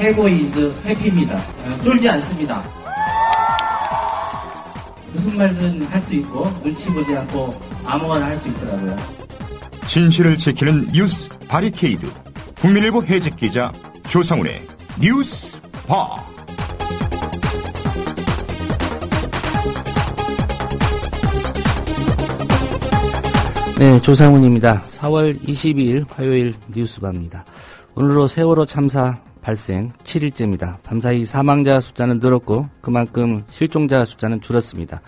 해고 이즈 해피입니다. 쫄지 않습니다. 무슨 말든 할 수 있고 눈치 보지 않고 아무거나 할 수 있더라고요. 진실을 지키는 뉴스 바리케이드. 국민일보 해직 기자 조상훈의 뉴스 바. 네, 조상훈입니다. 4월 22일 화요일 뉴스바입니다. 오늘로 세월호 참사 발생 7일째입니다. 밤사이 사망자 숫자는 늘었고 그만큼 실종자 숫자는 줄었습니다.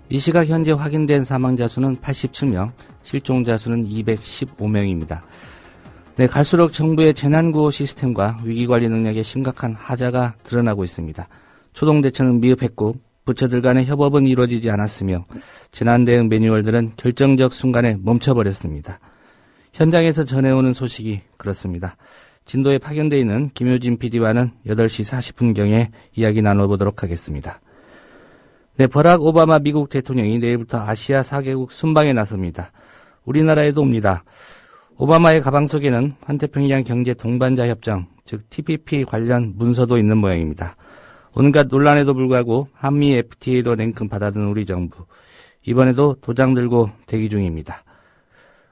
이 시각 현재 확인된 사망자 수는 87명, 실종자 수는 215명입니다. 네, 갈수록 정부의 재난구호 시스템과 위기관리 능력에 심각한 하자가 드러나고 있습니다. 초동대처는 미흡했고 부처들 간의 협업은 이루어지지 않았으며 재난대응 매뉴얼들은 결정적 순간에 멈춰버렸습니다. 현장에서 전해오는 소식이 그렇습니다. 진도에 파견되어 있는 김효진 PD와는 8시 40분경에 이야기 나눠보도록 하겠습니다. 네, 버락 오바마 미국 대통령이 내일부터 아시아 4개국 순방에 나섭니다. 우리나라에도 옵니다. 오바마의 가방 속에는 환태평양 경제 동반자 협정, 즉 TPP 관련 문서도 있는 모양입니다. 온갖 논란에도 불구하고 한미 FTA도 냉큼 받아든 우리 정부. 이번에도 도장 들고 대기 중입니다.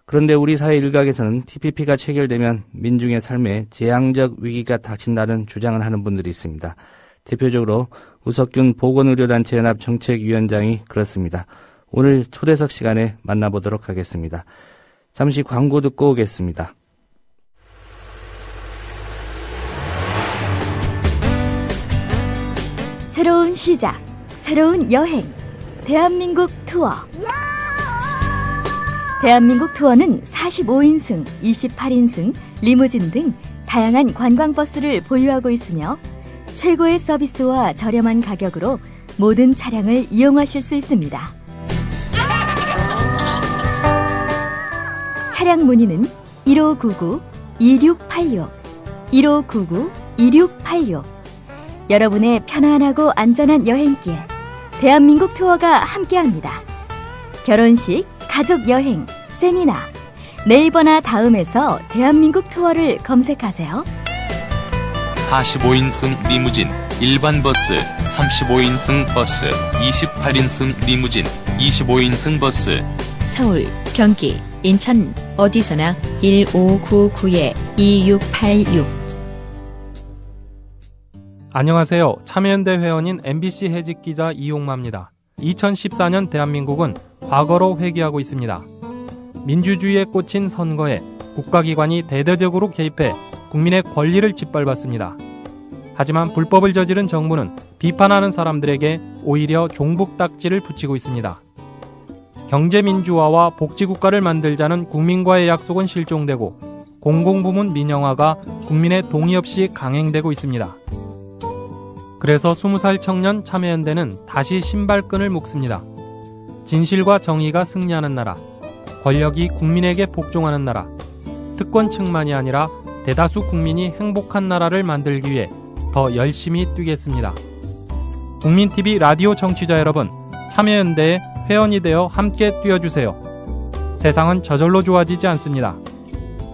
그런데 우리 사회 일각에서는 TPP가 체결되면 민중의 삶에 재앙적 위기가 닥친다는 주장을 하는 분들이 있습니다. 대표적으로 우석균 보건의료단체 연합 정책위원장이 그렇습니다. 오늘 초대석 시간에 만나보도록 하겠습니다. 잠시 광고 듣고 오겠습니다. 새로운 시작, 새로운 여행, 대한민국 투어. 대한민국 투어는 45인승, 28인승, 리무진 등 다양한 관광버스를 보유하고 있으며 최고의 서비스와 저렴한 가격으로 모든 차량을 이용하실 수 있습니다. 차량 문의는 1599-2686, 1599-2686. 여러분의 편안하고 안전한 여행길, 대한민국 투어가 함께합니다. 결혼식, 가족여행, 세미나, 네이버나 다음에서 대한민국 투어를 검색하세요. 45인승 리무진, 일반 버스, 35인승 버스, 28인승 리무진, 25인승 버스. 서울, 경기, 인천 어디서나 1599-2686. 안녕하세요. 참여연대 회원인 MBC 해직 기자 이용마입니다. 2014년 대한민국은 과거로 회귀하고 있습니다. 민주주의에 꽂힌 선거에 국가기관이 대대적으로 개입해 국민의 권리를 짓밟았습니다. 하지만 불법을 저지른 정부는 비판하는 사람들에게 오히려 종북딱지를 붙이고 있습니다. 경제민주화와 복지국가를 만들자는 국민과의 약속은 실종되고 공공부문 민영화가 국민의 동의 없이 강행되고 있습니다. 그래서 20살 청년 참여연대는 다시 신발끈을 묶습니다. 진실과 정의가 승리하는 나라, 권력이 국민에게 복종하는 나라, 특권층만이 아니라 대다수 국민이 행복한 나라를 만들기 위해 더 열심히 뛰겠습니다. 국민TV 라디오 청취자 여러분, 참여연대에 회원이 되어 함께 뛰어주세요. 세상은 저절로 좋아지지 않습니다.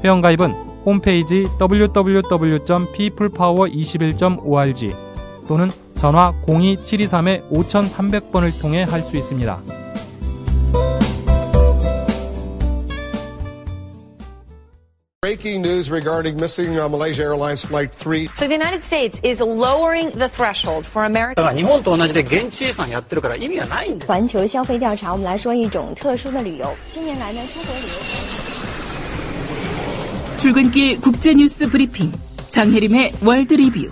회원가입은 홈페이지 www.peoplepower21.org 또는 전화 02-723-5300번을 통해 할 수 있습니다. Breaking news regarding missing Malaysia Airlines Flight 3. So the United States is lowering the threshold for American. 日本と同じで現地さんやってるから意味がないんだ。环球消费调查，我们来说一种特殊的旅游。近年来呢，出国旅游。 출근길 국제뉴스 브리핑 장혜림의 월드 리뷰.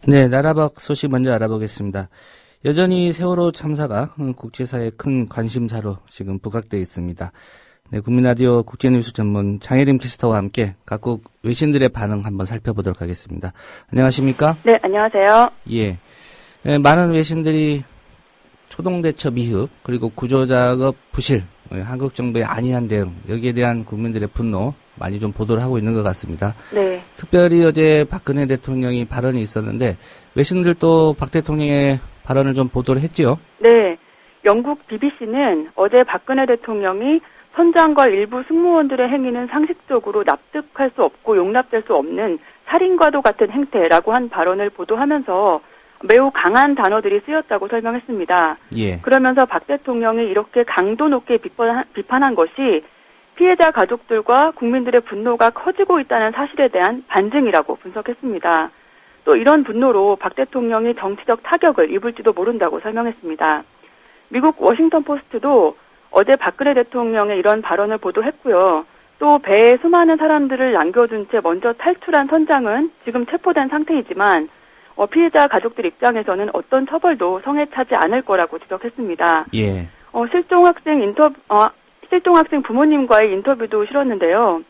네, 나라밖 소식 먼저 알아보겠습니다. 여전히 세월호 참사가 국제사회의 큰 관심사로 지금 부각되어 있습니다. 네, 국민라디오 국제뉴스 전문 장혜림 캐스터와 함께 각국 외신들의 반응 한번 살펴보도록 하겠습니다. 안녕하십니까? 네, 안녕하세요. 예. 네, 많은 외신들이 초동대처 미흡, 그리고 구조작업 부실, 한국 정부의 안이한 대응, 여기에 대한 국민들의 분노 많이 좀 보도를 하고 있는 것 같습니다. 네. 특별히 어제 박근혜 대통령이 발언이 있었는데 외신들도 박 대통령의 발언을 좀 보도를 했지요? 네. 영국 BBC는 어제 박근혜 대통령이 선장과 일부 승무원들의 행위는 상식적으로 납득할 수 없고 용납될 수 없는 살인과도 같은 행태라고 한 발언을 보도하면서 매우 강한 단어들이 쓰였다고 설명했습니다. 예. 그러면서 박 대통령이 이렇게 강도 높게 비판한 것이 피해자 가족들과 국민들의 분노가 커지고 있다는 사실에 대한 반증이라고 분석했습니다. 또 이런 분노로 박 대통령이 정치적 타격을 입을지도 모른다고 설명했습니다. 미국 워싱턴 포스트도 어제 박근혜 대통령의 이런 발언을 보도했고요. 또 배에 수많은 사람들을 남겨둔 채 먼저 탈출한 선장은 지금 체포된 상태이지만 피해자 가족들 입장에서는 어떤 처벌도 성에 차지 않을 거라고 지적했습니다. 예. 실종 학생 부모님과의 인터뷰도 실었는데요.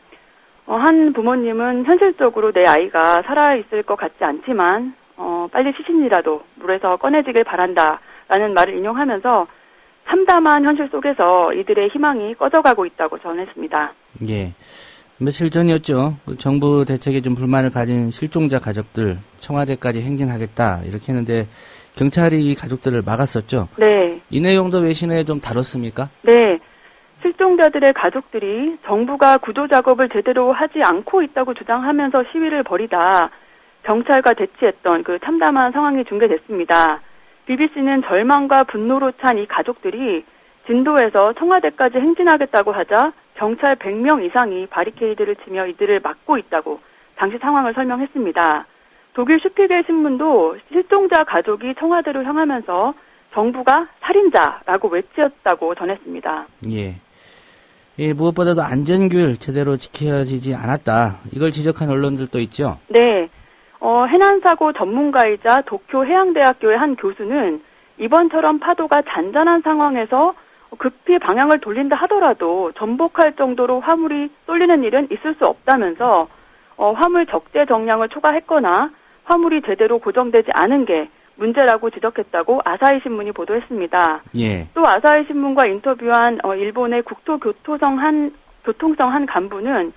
한 부모님은 현실적으로 내 아이가 살아있을 것 같지 않지만 빨리 시신이라도 물에서 꺼내지길 바란다라는 말을 인용하면서 참담한 현실 속에서 이들의 희망이 꺼져가고 있다고 전했습니다. 예. 며칠 전이었죠. 정부 대책에 좀 불만을 가진 실종자 가족들 청와대까지 행진하겠다 이렇게 했는데 경찰이 이 가족들을 막았었죠. 네. 이 내용도 외신에 좀 다뤘습니까? 네. 실종자들의 가족들이 정부가 구조 작업을 제대로 하지 않고 있다고 주장하면서 시위를 벌이다 경찰과 대치했던 그 참담한 상황이 중계됐습니다. BBC는 절망과 분노로 찬 이 가족들이 진도에서 청와대까지 행진하겠다고 하자 경찰 100명 이상이 바리케이드를 치며 이들을 막고 있다고 당시 상황을 설명했습니다. 독일 슈피겔 신문도 실종자 가족이 청와대로 향하면서 정부가 살인자라고 외쳤다고 전했습니다. 예. 예, 무엇보다도 안전규율 제대로 지켜지지 않았다. 이걸 지적한 언론들도 있죠? 네. 해난사고 전문가이자 도쿄 해양대학교의 한 교수는 이번처럼 파도가 잔잔한 상황에서 급히 방향을 돌린다 하더라도 전복할 정도로 화물이 쏠리는 일은 있을 수 없다면서 화물 적재 정량을 초과했거나 화물이 제대로 고정되지 않은 게 문제라고 지적했다고 아사히 신문이 보도했습니다. 예. 또 아사히 신문과 인터뷰한 일본의 국토교통성 한 간부는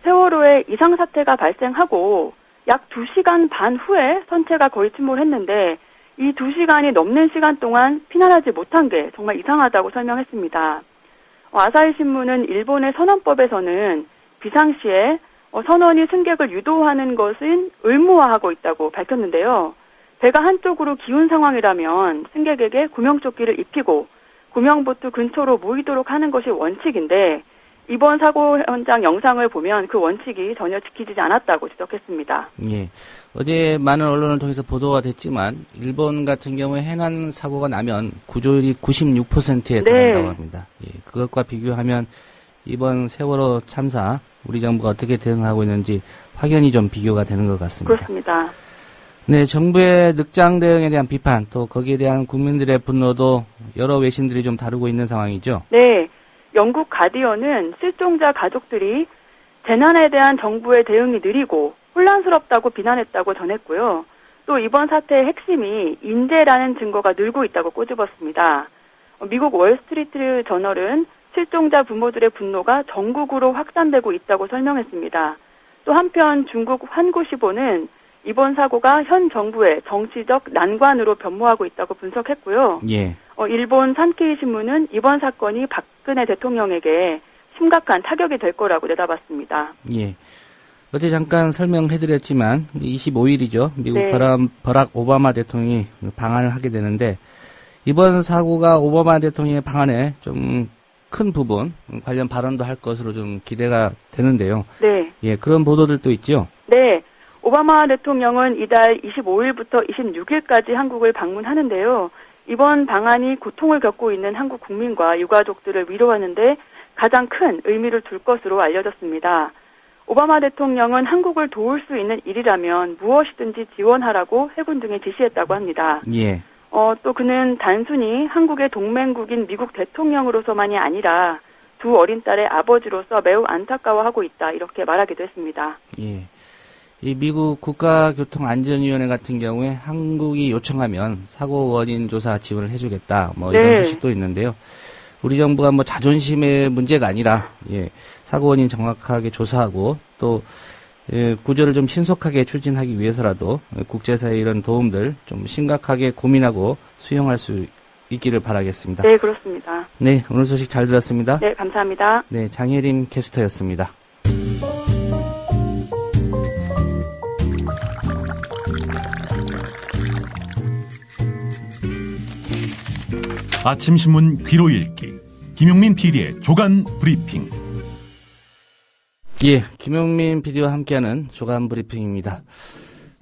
세월호에 이상 사태가 발생하고 약 2시간 반 후에 선체가 거의 침몰했는데 이 2시간이 넘는 시간 동안 피난하지 못한 게 정말 이상하다고 설명했습니다. 아사히 신문은 일본의 선원법에서는 비상시에 선원이 승객을 유도하는 것은 의무화하고 있다고 밝혔는데요. 배가 한쪽으로 기운 상황이라면 승객에게 구명조끼를 입히고 구명보트 근처로 모이도록 하는 것이 원칙인데 이번 사고 현장 영상을 보면 그 원칙이 전혀 지키지 않았다고 지적했습니다. 예. 어제 많은 언론을 통해서 보도가 됐지만 일본 같은 경우에 해난 사고가 나면 구조율이 96%에 달한다고 합니다. 예. 그것과 비교하면 이번 세월호 참사 우리 정부가 어떻게 대응하고 있는지 확연히 좀 비교가 되는 것 같습니다. 그렇습니다. 네, 정부의 늑장 대응에 대한 비판 또 거기에 대한 국민들의 분노도 여러 외신들이 좀 다루고 있는 상황이죠. 네. 영국 가디언은 실종자 가족들이 재난에 대한 정부의 대응이 느리고 혼란스럽다고 비난했다고 전했고요. 또 이번 사태의 핵심이 인재라는 증거가 늘고 있다고 꼬집었습니다. 미국 월스트리트 저널은 실종자 부모들의 분노가 전국으로 확산되고 있다고 설명했습니다. 또 한편 중국 환구시보는 이번 사고가 현 정부의 정치적 난관으로 변모하고 있다고 분석했고요. 예. 일본 산케이 신문은 이번 사건이 박근혜 대통령에게 심각한 타격이 될 거라고 내다봤습니다. 예. 어제 잠깐 설명해드렸지만 25일이죠. 미국 네. 버락 오바마 대통령이 방한을 하게 되는데 이번 사고가 오바마 대통령의 방한에 좀 큰 부분 관련 발언도 할 것으로 좀 기대가 되는데요. 네. 예, 그런 보도들도 있죠. 네. 오바마 대통령은 이달 25일부터 26일까지 한국을 방문하는데요. 이번 방한이 고통을 겪고 있는 한국 국민과 유가족들을 위로하는데 가장 큰 의미를 둘 것으로 알려졌습니다. 오바마 대통령은 한국을 도울 수 있는 일이라면 무엇이든지 지원하라고 해군 등에 지시했다고 합니다. 예. 또 그는 단순히 한국의 동맹국인 미국 대통령으로서만이 아니라 두 어린 딸의 아버지로서 매우 안타까워하고 있다 이렇게 말하기도 했습니다. 예. 이 미국 국가교통안전위원회 같은 경우에 한국이 요청하면 사고 원인 조사 지원을 해주겠다 뭐 이런 네. 소식도 있는데요. 우리 정부가 뭐 자존심의 문제가 아니라 예, 사고 원인 정확하게 조사하고 또 구조를 좀 신속하게 추진하기 위해서라도 국제사회의 이런 도움들 좀 심각하게 고민하고 수용할 수 있기를 바라겠습니다. 네, 그렇습니다. 네, 오늘 소식 잘 들었습니다. 네, 감사합니다. 네, 장혜림 캐스터였습니다. 아침 신문 귀로 읽기 김용민 PD의 조간 브리핑. 예, 김용민 PD와 함께하는 조간 브리핑입니다.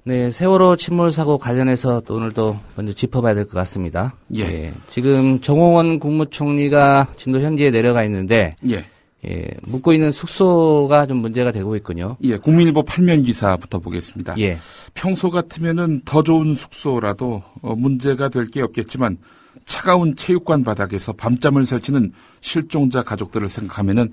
네, 세월호 침몰 사고 관련해서 또 오늘도 먼저 짚어봐야 될 것 같습니다. 예. 지금 정홍원 국무총리가 진도 현지에 내려가 있는데, 묵고 있는 숙소가 좀 문제가 되고 있군요. 예, 국민일보 8면 기사부터 보겠습니다. 예. 평소 같으면은 더 좋은 숙소라도 문제가 될 게 없겠지만 차가운 체육관 바닥에서 밤잠을 설치는 실종자 가족들을 생각하면은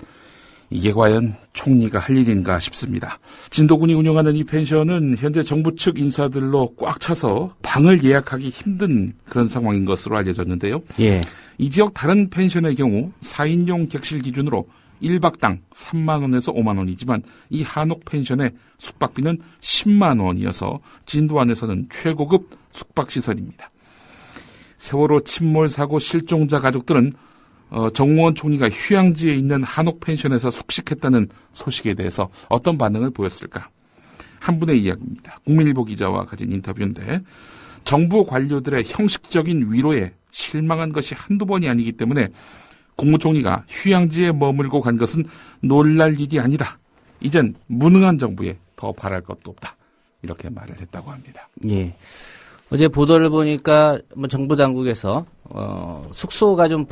이게 과연 총리가 할 일인가 싶습니다. 진도군이 운영하는 이 펜션은 현재 정부 측 인사들로 꽉 차서 방을 예약하기 힘든 그런 상황인 것으로 알려졌는데요. 예. 이 지역 다른 펜션의 경우 4인용 객실 기준으로 1박당 3만 원에서 5만 원이지만 이 한옥 펜션의 숙박비는 10만 원이어서 진도 안에서는 최고급 숙박시설입니다. 세월호 침몰 사고 실종자 가족들은 정홍원 총리가 휴양지에 있는 한옥 펜션에서 숙식했다는 소식에 대해서 어떤 반응을 보였을까? 한 분의 이야기입니다. 국민일보 기자와 가진 인터뷰인데 정부 관료들의 형식적인 위로에 실망한 것이 한두 번이 아니기 때문에 국무총리가 휴양지에 머물고 간 것은 놀랄 일이 아니다. 이젠 무능한 정부에 더 바랄 것도 없다. 이렇게 말을 했다고 합니다. 예. 어제 보도를 보니까 정부 당국에서 숙소가 좀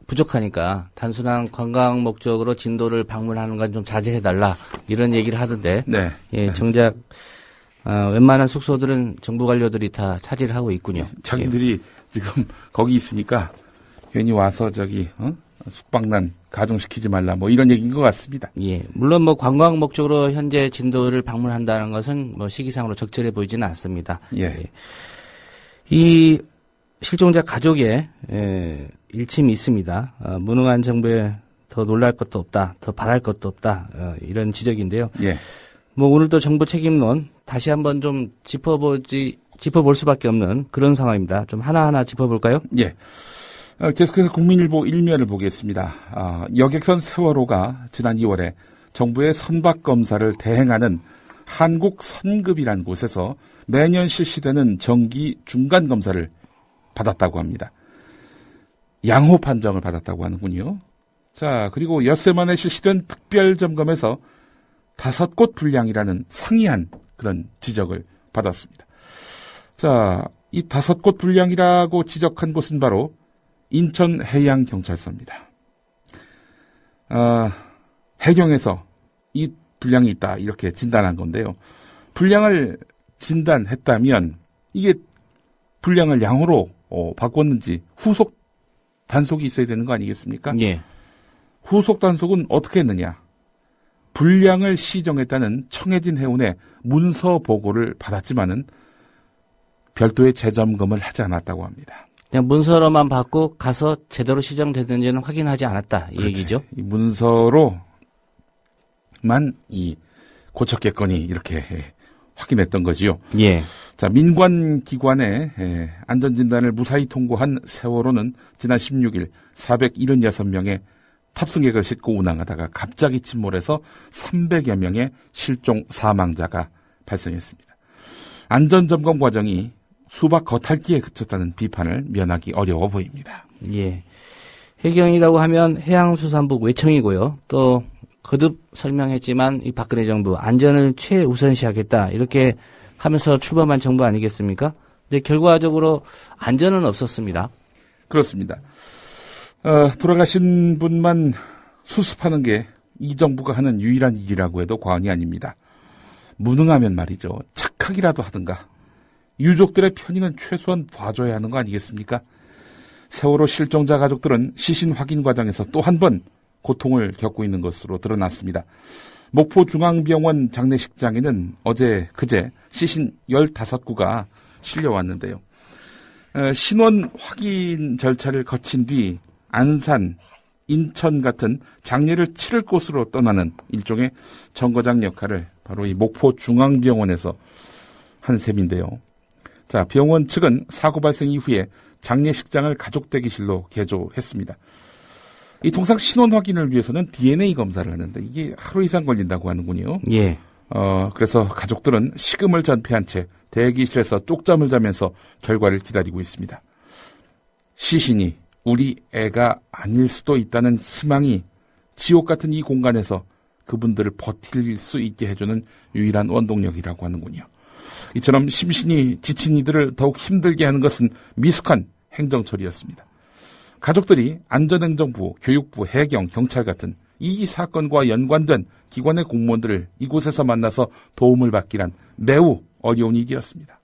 부족하니까 단순한 관광 목적으로 진도를 방문하는 건 좀 자제해달라 이런 얘기를 하던데. 네. 예, 정작 웬만한 숙소들은 정부 관료들이 다 차지를 하고 있군요. 자기들이 지금 거기 있으니까 괜히 와서 숙박난 가중시키지 말라 뭐 이런 얘기인 것 같습니다. 예, 물론 관광 목적으로 현재 진도를 방문한다는 것은 시기상으로 적절해 보이지는 않습니다. 예. 이 실종자 가족의 일침이 있습니다. 무능한 정부에 더 놀랄 것도 없다, 더 바랄 것도 없다, 이런 지적인데요. 예. 오늘도 정부 책임론 다시 한번 좀 짚어볼 수밖에 없는 그런 상황입니다. 좀 하나하나 짚어볼까요? 예. 계속해서 국민일보 1면을 보겠습니다. 여객선 세월호가 지난 2월에 정부의 선박검사를 대행하는 한국선급이라는 곳에서 매년 실시되는 정기 중간검사를 받았다고 합니다. 양호 판정을 받았다고 하는군요. 자, 그리고 엿새 만에 실시된 특별점검에서 5곳 불량이라는 상이한 그런 지적을 받았습니다. 자, 이 5곳 불량이라고 지적한 곳은 바로 인천해양경찰서입니다. 해경에서 이 불량이 있다 이렇게 진단한 건데요. 불량을 진단했다면 이게 불량을 양호로 바꿨는지 후속 단속이 있어야 되는 거 아니겠습니까? 예. 후속 단속은 어떻게 했느냐? 불량을 시정했다는 청해진 해운의 문서 보고를 받았지만은 별도의 재점검을 하지 않았다고 합니다. 그냥 문서로만 받고 가서 제대로 시정됐는지는 확인하지 않았다 이 얘기죠. 이 문서로만 이 고쳤겠거니 이렇게 확인했던 거지요. 예. 자, 민관기관의 안전진단을 무사히 통과한 세월호는 지난 16일 476명의 탑승객을 싣고 운항하다가 갑자기 침몰해서 300여 명의 실종 사망자가 발생했습니다. 안전점검 과정이 수박 겉핥기에 그쳤다는 비판을 면하기 어려워 보입니다. 예. 해경이라고 하면 해양수산부 외청이고요. 또 거듭 설명했지만 이 박근혜 정부 안전을 최우선시하겠다 이렇게 하면서 출범한 정부 아니겠습니까? 근데 결과적으로 안전은 없었습니다. 그렇습니다. 돌아가신 분만 수습하는 게 이 정부가 하는 유일한 일이라고 해도 과언이 아닙니다. 무능하면 말이죠. 착하기라도 하든가. 유족들의 편의는 최소한 봐줘야 하는 거 아니겠습니까? 세월호 실종자 가족들은 시신 확인 과정에서 또 한 번 고통을 겪고 있는 것으로 드러났습니다. 목포중앙병원 장례식장에는 그제 시신 15구가 실려왔는데요. 신원 확인 절차를 거친 뒤 안산, 인천 같은 장례를 치를 곳으로 떠나는 일종의 정거장 역할을 바로 이 목포중앙병원에서 한 셈인데요. 자, 병원 측은 사고 발생 이후에 장례식장을 가족 대기실로 개조했습니다. 이 통상 신원 확인을 위해서는 DNA 검사를 하는데 이게 하루 이상 걸린다고 하는군요. 예. 그래서 가족들은 식음을 전폐한 채 대기실에서 쪽잠을 자면서 결과를 기다리고 있습니다. 시신이 우리 애가 아닐 수도 있다는 희망이 지옥 같은 이 공간에서 그분들을 버틸 수 있게 해주는 유일한 원동력이라고 하는군요. 이처럼 심신이 지친 이들을 더욱 힘들게 하는 것은 미숙한 행정처리였습니다. 가족들이 안전행정부, 교육부, 해경, 경찰 같은 이 사건과 연관된 기관의 공무원들을 이곳에서 만나서 도움을 받기란 매우 어려운 일이었습니다.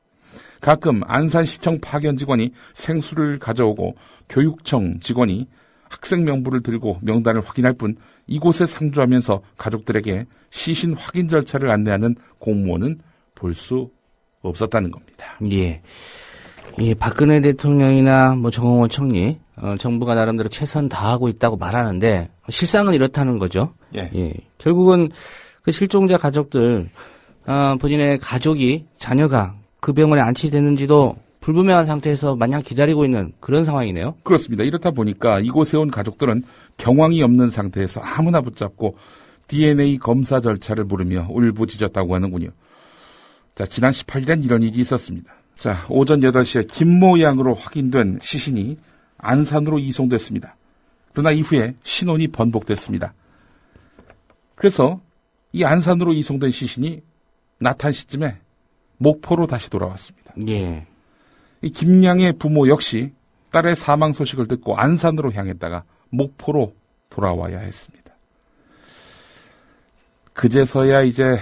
가끔 안산시청 파견 직원이 생수를 가져오고 교육청 직원이 학생 명부를 들고 명단을 확인할 뿐 이곳에 상주하면서 가족들에게 시신 확인 절차를 안내하는 공무원은 볼 수 없었다는 겁니다. 예. 예, 박근혜 대통령이나 정홍원 총리, 정부가 나름대로 최선 다하고 있다고 말하는데 실상은 이렇다는 거죠. 예. 예. 결국은 그 실종자 가족들, 본인의 가족이, 자녀가 그 병원에 안치됐는지도 불분명한 상태에서 마냥 기다리고 있는 그런 상황이네요. 그렇습니다. 이렇다 보니까 이곳에 온 가족들은 경황이 없는 상태에서 아무나 붙잡고 DNA 검사 절차를 물으며 울부짖었다고 하는군요. 자, 지난 18일엔 이런 일이 있었습니다. 자, 오전 8시에 김모 양으로 확인된 시신이 안산으로 이송됐습니다. 그러나 이후에 신원이 번복됐습니다. 그래서 이 안산으로 이송된 시신이 나탄 시점에 목포로 다시 돌아왔습니다. 예. 이 김양의 부모 역시 딸의 사망 소식을 듣고 안산으로 향했다가 목포로 돌아와야 했습니다. 그제서야 이제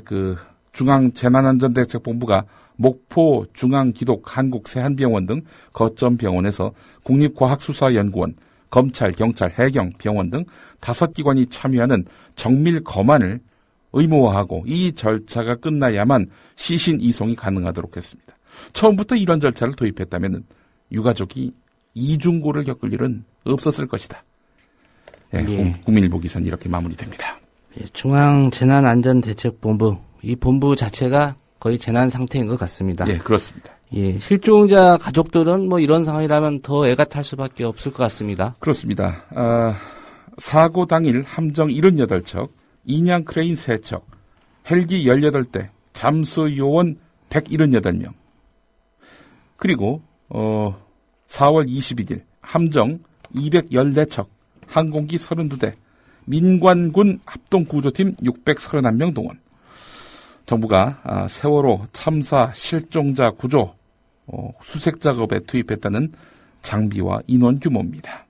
그 중앙재난안전대책본부가 목포 중앙기독 한국세한병원 등 거점 병원에서 국립과학수사연구원, 검찰, 경찰, 해경, 병원 등 5기관이 참여하는 정밀 검안을 의무화하고 이 절차가 끝나야만 시신 이송이 가능하도록 했습니다. 처음부터 이런 절차를 도입했다면 유가족이 이중고를 겪을 일은 없었을 것이다. 예, 예. 국민일보 기사는 이렇게 마무리됩니다. 예, 중앙재난안전대책본부, 이 본부 자체가 거의 재난 상태인 것 같습니다. 예, 그렇습니다. 예, 실종자 가족들은 이런 상황이라면 더 애가 탈 수밖에 없을 것 같습니다. 그렇습니다. 사고 당일 함정 78척, 인양 크레인 3척, 헬기 18대, 잠수 요원 178명. 그리고 4월 21일 함정 214척, 항공기 32대, 민관군 합동구조팀 631명 동원. 정부가 세월호 참사 실종자 구조 수색 작업에 투입했다는 장비와 인원 규모입니다.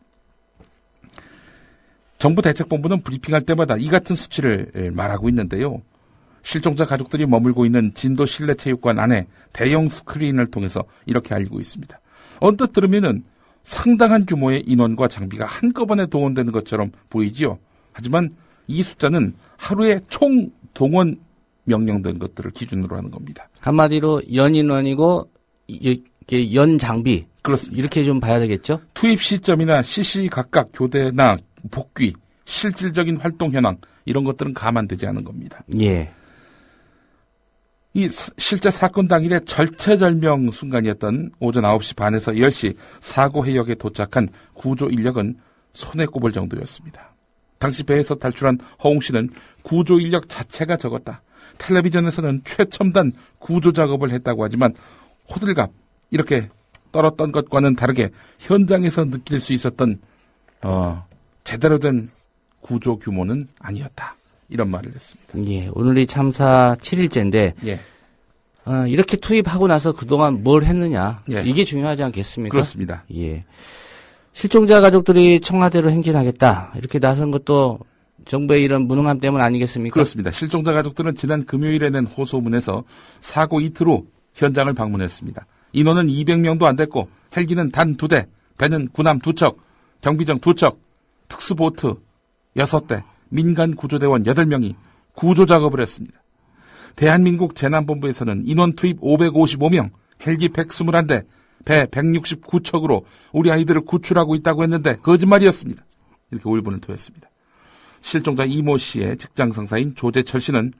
정부 대책본부는 브리핑할 때마다 이 같은 수치를 말하고 있는데요. 실종자 가족들이 머물고 있는 진도 실내체육관 안에 대형 스크린을 통해서 이렇게 알리고 있습니다. 언뜻 들으면은 상당한 규모의 인원과 장비가 한꺼번에 동원되는 것처럼 보이지요. 하지만 이 숫자는 하루에 총 동원 명령된 것들을 기준으로 하는 겁니다. 한마디로 연인원이고 이렇게 연 장비. 그렇습니다. 이렇게 좀 봐야 되겠죠? 투입 시점이나 시시각각 교대나 복귀, 실질적인 활동 현황 이런 것들은 감안되지 않은 겁니다. 예. 이 실제 사건 당일의 절체절명 순간이었던 오전 9시 반에서 10시 사고 해역에 도착한 구조 인력은 손에 꼽을 정도였습니다. 당시 배에서 탈출한 허웅 씨는 구조 인력 자체가 적었다. 텔레비전에서는 최첨단 구조 작업을 했다고 하지만 호들갑 이렇게 떨었던 것과는 다르게 현장에서 느낄 수 있었던 제대로 된 구조 규모는 아니었다. 이런 말을 했습니다. 예, 오늘이 참사 7일째인데 예. 이렇게 투입하고 나서 그동안 뭘 했느냐. 예. 이게 중요하지 않겠습니까? 그렇습니다. 예. 실종자 가족들이 청와대로 행진하겠다. 이렇게 나선 것도 정부의 이런 무능함 때문 아니겠습니까? 그렇습니다. 실종자 가족들은 지난 금요일에 낸 호소문에서 사고 이틀 후 현장을 방문했습니다. 인원은 200명도 안 됐고 헬기는 단 2대, 배는 군함 2척, 경비정 2척, 특수보트 6대, 민간 구조대원 8명이 구조 작업을 했습니다. 대한민국 재난본부에서는 인원 투입 555명, 헬기 121대, 배 169척으로 우리 아이들을 구출하고 있다고 했는데 거짓말이었습니다. 이렇게 울분을 토했습니다. 실종자 이모 씨의 직장 상사인 조재철 씨는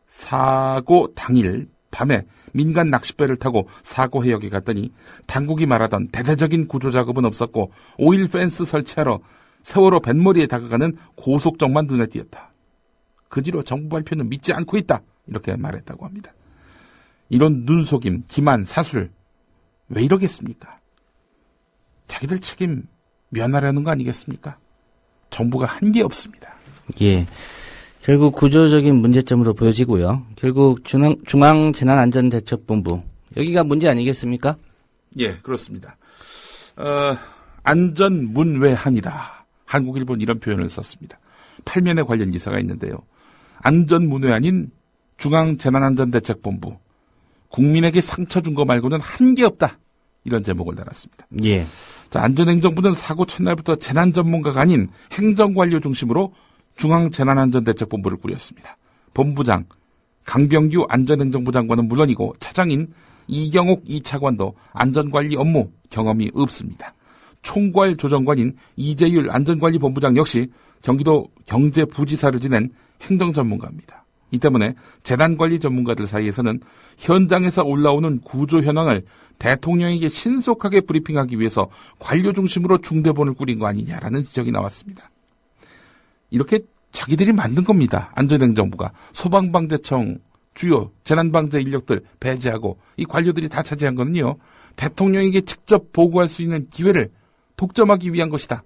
사고 당일 밤에 민간 낚싯배를 타고 사고 해역에 갔더니 당국이 말하던 대대적인 구조작업은 없었고 오일 펜스 설치하러 세월호 뱃머리에 다가가는 고속정만 눈에 띄었다. 그 뒤로 정부 발표는 믿지 않고 있다. 이렇게 말했다고 합니다. 이런 눈속임, 기만, 사술 왜 이러겠습니까? 자기들 책임 면하려는 거 아니겠습니까? 정부가 한 게 없습니다. 예. 결국 구조적인 문제점으로 보여지고요. 결국 중앙재난안전대책본부 여기가 문제 아니겠습니까? 예, 그렇습니다. 안전문외한이다. 한국일보는 이런 표현을 썼습니다. 8면에 관련 기사가 있는데요. 안전문외한인 중앙재난안전대책본부 국민에게 상처 준 거 말고는 한 게 없다. 이런 제목을 달았습니다. 예. 자, 안전행정부는 사고 첫날부터 재난 전문가가 아닌 행정관료 중심으로 중앙재난안전대책본부를 꾸렸습니다. 본부장 강병규 안전행정부 장관은 물론이고 차장인 이경옥 2차관도 안전관리 업무 경험이 없습니다. 총괄조정관인 이재율 안전관리본부장 역시 경기도 경제부지사를 지낸 행정전문가입니다. 이 때문에 재난관리 전문가들 사이에서는 현장에서 올라오는 구조 현황을 대통령에게 신속하게 브리핑하기 위해서 관료 중심으로 중대본을 꾸린 거 아니냐라는 지적이 나왔습니다. 이렇게 자기들이 만든 겁니다. 안전행정부가 소방방재청 주요 재난방재 인력들 배제하고 이 관료들이 다 차지한 거는요. 대통령에게 직접 보고할 수 있는 기회를 독점하기 위한 것이다.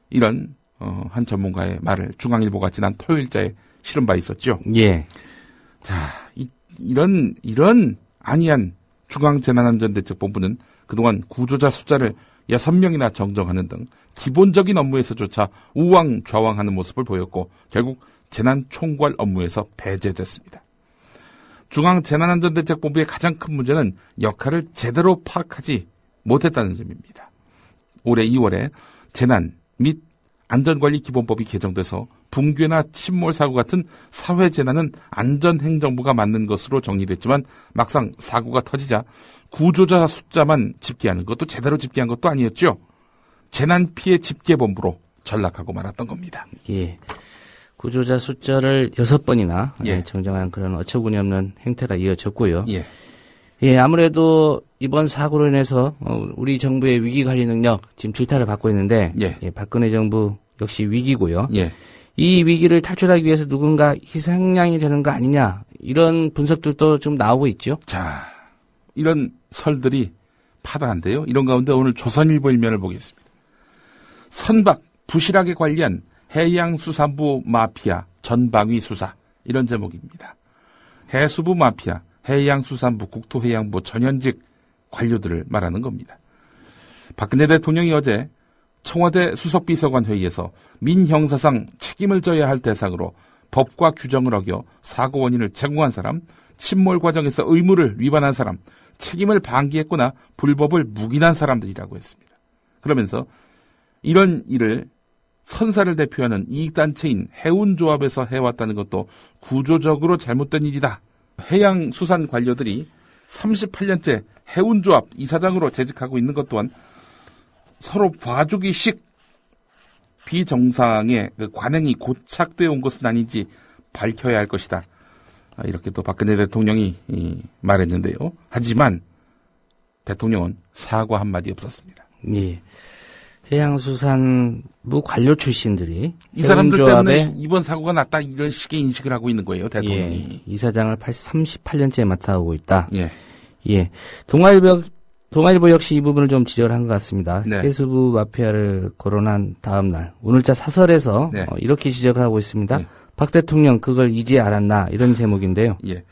이런 한 전문가의 말을 중앙일보가 지난 토요일자에 실은 바 있었죠. 예. 자, 이런 안이한 중앙재난안전대책본부는 그동안 구조자 숫자를 6명이나 정정하는 등 기본적인 업무에서조차 우왕좌왕하는 모습을 보였고 결국 재난총괄 업무에서 배제됐습니다. 중앙재난안전대책본부의 가장 큰 문제는 역할을 제대로 파악하지 못했다는 점입니다. 올해 2월에 재난 및 안전관리기본법이 개정돼서 붕괴나 침몰 사고 같은 사회재난은 안전행정부가 맡는 것으로 정리됐지만 막상 사고가 터지자 구조자 숫자만 집계하는 것도 제대로 집계한 것도 아니었죠. 재난피해 집계본부로 전락하고 말았던 겁니다. 예. 구조자 숫자를 6번이나 예. 정정한 그런 어처구니 없는 행태가 이어졌고요. 예. 예, 아무래도 이번 사고로 인해서 우리 정부의 위기관리 능력 지금 질타를 받고 있는데 예. 예, 박근혜 정부 역시 위기고요. 예. 이 위기를 탈출하기 위해서 누군가 희생양이 되는 거 아니냐 이런 분석들도 좀 나오고 있죠. 자, 이런 설들이 파다한데요. 이런 가운데 오늘 조선일보 일면을 보겠습니다. 선박 부실하게 관리한 해양수산부 마피아 전방위 수사 이런 제목입니다. 해수부 마피아 해양수산부 국토해양부 전현직 관료들을 말하는 겁니다. 박근혜 대통령이 어제 청와대 수석비서관 회의에서 민형사상 책임을 져야 할 대상으로 법과 규정을 어겨 사고 원인을 제공한 사람, 침몰 과정에서 의무를 위반한 사람, 책임을 방기했거나 불법을 묵인한 사람들이라고 했습니다. 그러면서 이런 일을 선사를 대표하는 이익단체인 해운조합에서 해왔다는 것도 구조적으로 잘못된 일이다. 해양수산 관료들이 38년째 해운조합 이사장으로 재직하고 있는 것 또한 서로 봐주기식 비정상의 그 관행이 고착되어 온 것은 아닌지 밝혀야 할 것이다. 이렇게 또 박근혜 대통령이 말했는데요. 하지만 대통령은 사과 한마디 없었습니다. 예. 해양수산부 관료 출신들이 이 사람들 때문에 이번 사고가 났다 이런 식의 인식을 하고 있는 거예요. 대통령이. 예, 이사장을 38년째 맡아오고 있다. 예. 예. 동아일보 역시 이 부분을 좀 지적을 한 것 같습니다. 네. 해수부 마피아를 거론한 다음 날 오늘자 사설에서 네. 이렇게 지적을 하고 있습니다. 네. 박 대통령 그걸 이제 알았나 이런 제목인데요. 예.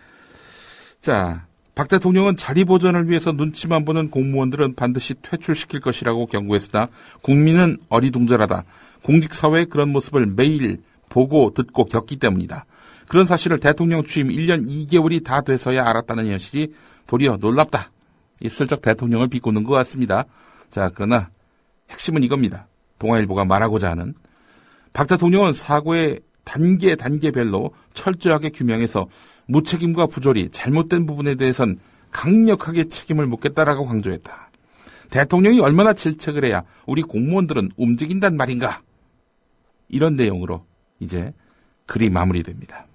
자, 박 대통령은 자리 보전을 위해서 눈치만 보는 공무원들은 반드시 퇴출시킬 것이라고 경고했으나 국민은 어리둥절하다. 공직사회의 그런 모습을 매일 보고 듣고 겪기 때문이다. 그런 사실을 대통령 취임 1년 2개월이 다 돼서야 알았다는 현실이 도리어 놀랍다. 슬쩍 대통령을 비꼬는 것 같습니다. 자, 그러나 핵심은 이겁니다. 동아일보가 말하고자 하는 박 대통령은 사고의 단계별로 철저하게 규명해서 무책임과 부조리, 잘못된 부분에 대해선 강력하게 책임을 묻겠다라고 강조했다. 대통령이 얼마나 질책을 해야 우리 공무원들은 움직인단 말인가? 이런 내용으로 이제 글이 마무리됩니다.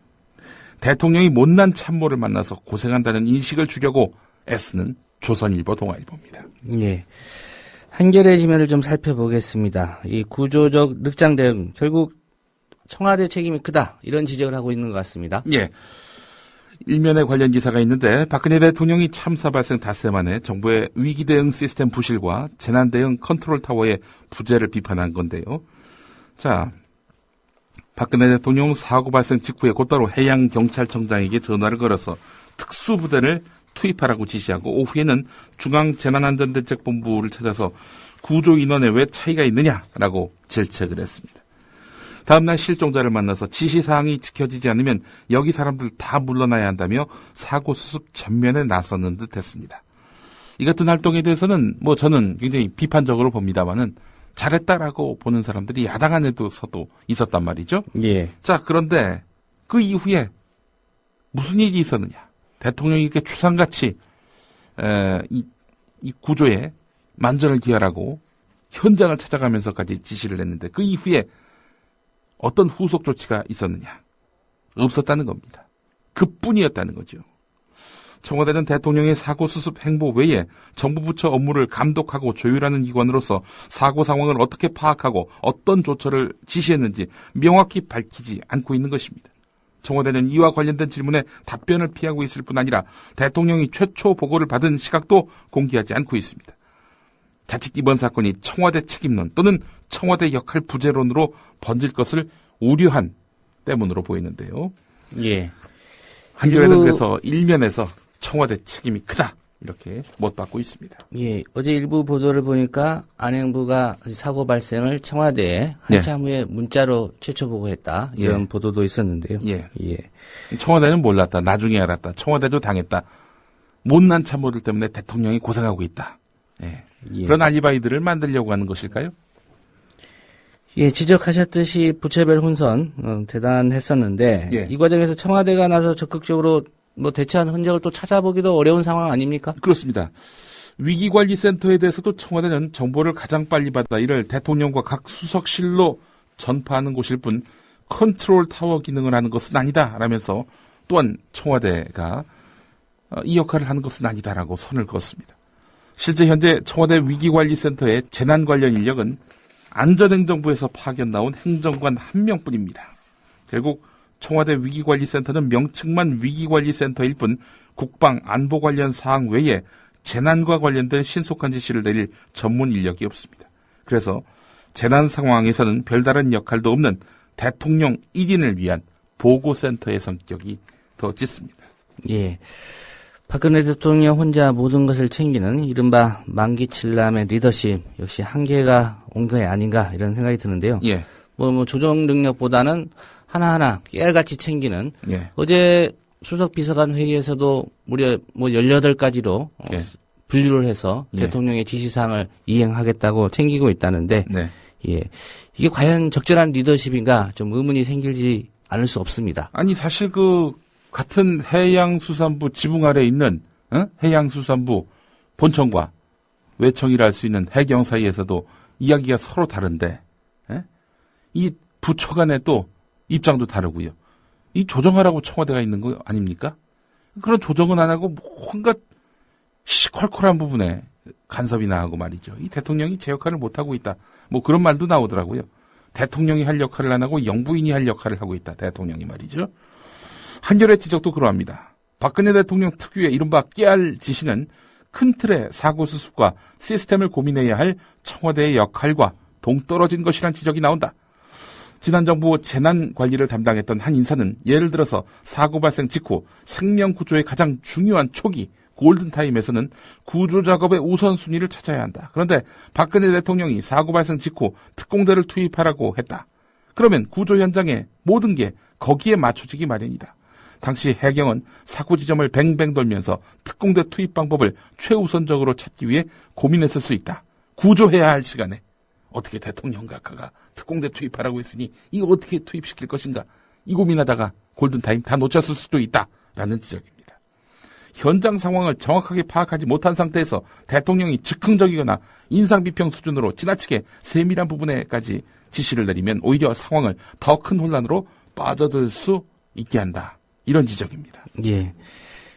대통령이 못난 참모를 만나서 고생한다는 인식을 주려고 애쓰는 조선일보, 동아일보입니다. 예. 한겨레 지면을 좀 살펴보겠습니다. 이 구조적 늑장 대응, 결국 청와대 책임이 크다, 이런 지적을 하고 있는 것 같습니다. 예. 일면에 관련 기사가 있는데 박근혜 대통령이 참사 발생 닷새 만에 정부의 위기 대응 시스템 부실과 재난 대응 컨트롤 타워의 부재를 비판한 건데요. 자, 박근혜 대통령 사고 발생 직후에 곧바로 해양경찰청장에게 전화를 걸어서 특수부대를 투입하라고 지시하고 오후에는 중앙재난안전대책본부를 찾아서 구조 인원에 왜 차이가 있느냐라고 질책을 했습니다. 다음날 실종자를 만나서 지시사항이 지켜지지 않으면 여기 사람들 다 물러나야 한다며 사고 수습 전면에 나서는 듯 했습니다. 이 같은 활동에 대해서는 저는 굉장히 비판적으로 봅니다만은 잘했다라고 보는 사람들이 야당 안에서도 있었단 말이죠. 예. 자, 그런데 그 이후에 무슨 일이 있었느냐. 대통령이 이렇게 추상같이 이 구조에 만전을 기하라고 현장을 찾아가면서까지 지시를 했는데 그 이후에 어떤 후속 조치가 있었느냐? 없었다는 겁니다. 그뿐이었다는 거죠. 청와대는 대통령의 사고 수습 행보 외에 정부 부처 업무를 감독하고 조율하는 기관으로서 사고 상황을 어떻게 파악하고 어떤 조처를 지시했는지 명확히 밝히지 않고 있는 것입니다. 청와대는 이와 관련된 질문에 답변을 피하고 있을 뿐 아니라 대통령이 최초 보고를 받은 시각도 공개하지 않고 있습니다. 자칫 이번 사건이 청와대 책임론 또는 청와대 역할 부재론으로 번질 것을 우려한 때문으로 보이는데요. 예. 한겨레는 그래서 일면에서 청와대 책임이 크다 이렇게 못 받고 있습니다. 예. 어제 일부 보도를 보니까 안행부가 사고 발생을 청와대에 한참 후에 문자로 최초 보고했다 이런 보도도 있었는데요. 예. 청와대는 몰랐다. 나중에 알았다. 청와대도 당했다. 못난 참모들 때문에 대통령이 고생하고 있다. 그런 알리바이들을 만들려고 하는 것일까요? 예, 지적하셨듯이 부처별 혼선 대단했었는데 이 과정에서 청와대가 나서 적극적으로 대처한 흔적을 또 찾아보기도 어려운 상황 아닙니까? 그렇습니다. 위기관리센터에 대해서도 청와대는 정보를 가장 빨리 받아 이를 대통령과 각 수석실로 전파하는 곳일 뿐 컨트롤 타워 기능을 하는 것은 아니다 라면서 또한 청와대가 이 역할을 하는 것은 아니다라고 선을 그었습니다. 실제 현재 청와대 위기관리센터의 재난 관련 인력은 안전행정부에서 파견 나온 행정관 1명뿐입니다. 결국 청와대 위기관리센터는 명칭만 위기관리센터일 뿐 국방, 안보 관련 사항 외에 재난과 관련된 신속한 지시를 내릴 전문 인력이 없습니다. 그래서 재난 상황에서는 별다른 역할도 없는 대통령 1인을 위한 보고센터의 성격이 더 짙습니다. 예. 박근혜 대통령 혼자 모든 것을 챙기는 이른바 만기칠남의 리더십 역시 한계가 온 게 아닌가 이런 생각이 드는데요. 조정 능력보다는 하나하나 깨알같이 챙기는 어제 수석 비서관 회의에서도 무려 18가지로 분류를 해서 대통령의 지시사항을 이행하겠다고 챙기고 있다는데 이게 과연 적절한 리더십인가 좀 의문이 생기지 않을 수 없습니다. 아니 사실 같은 해양수산부 지붕 아래에 있는 해양수산부 본청과 외청이라 할 수 있는 해경 사이에서도 이야기가 서로 다른데 이 부처 간에 또 입장도 다르고요. 이 조정하라고 청와대가 있는 거 아닙니까? 그런 조정은 안 하고 뭔가 시컬컬한 부분에 간섭이나 하고 말이죠. 이 대통령이 제 역할을 못하고 있다. 그런 말도 나오더라고요. 대통령이 할 역할을 안 하고 영부인이 할 역할을 하고 있다. 대통령이 말이죠. 한겨레 지적도 그러합니다. 박근혜 대통령 특유의 이른바 깨알 지시는 큰 틀의 사고 수습과 시스템을 고민해야 할 청와대의 역할과 동떨어진 것이란 지적이 나온다. 지난 정부 재난 관리를 담당했던 한 인사는 예를 들어서 사고 발생 직후 생명 구조의 가장 중요한 초기 골든타임에서는 구조 작업의 우선순위를 찾아야 한다. 그런데 박근혜 대통령이 사고 발생 직후 특공대를 투입하라고 했다. 그러면 구조 현장의 모든 게 거기에 맞춰지기 마련이다. 당시 해경은 사고 지점을 뱅뱅 돌면서 특공대 투입 방법을 최우선적으로 찾기 위해 고민했을 수 있다. 구조해야 할 시간에 어떻게 대통령 각하가 특공대 투입하라고 했으니 이거 어떻게 투입시킬 것인가 이 고민하다가 골든타임 다 놓쳤을 수도 있다라는 지적입니다. 현장 상황을 정확하게 파악하지 못한 상태에서 대통령이 즉흥적이거나 인상비평 수준으로 지나치게 세밀한 부분에까지 지시를 내리면 오히려 상황을 더 큰 혼란으로 빠져들 수 있게 한다. 이런 지적입니다. 예.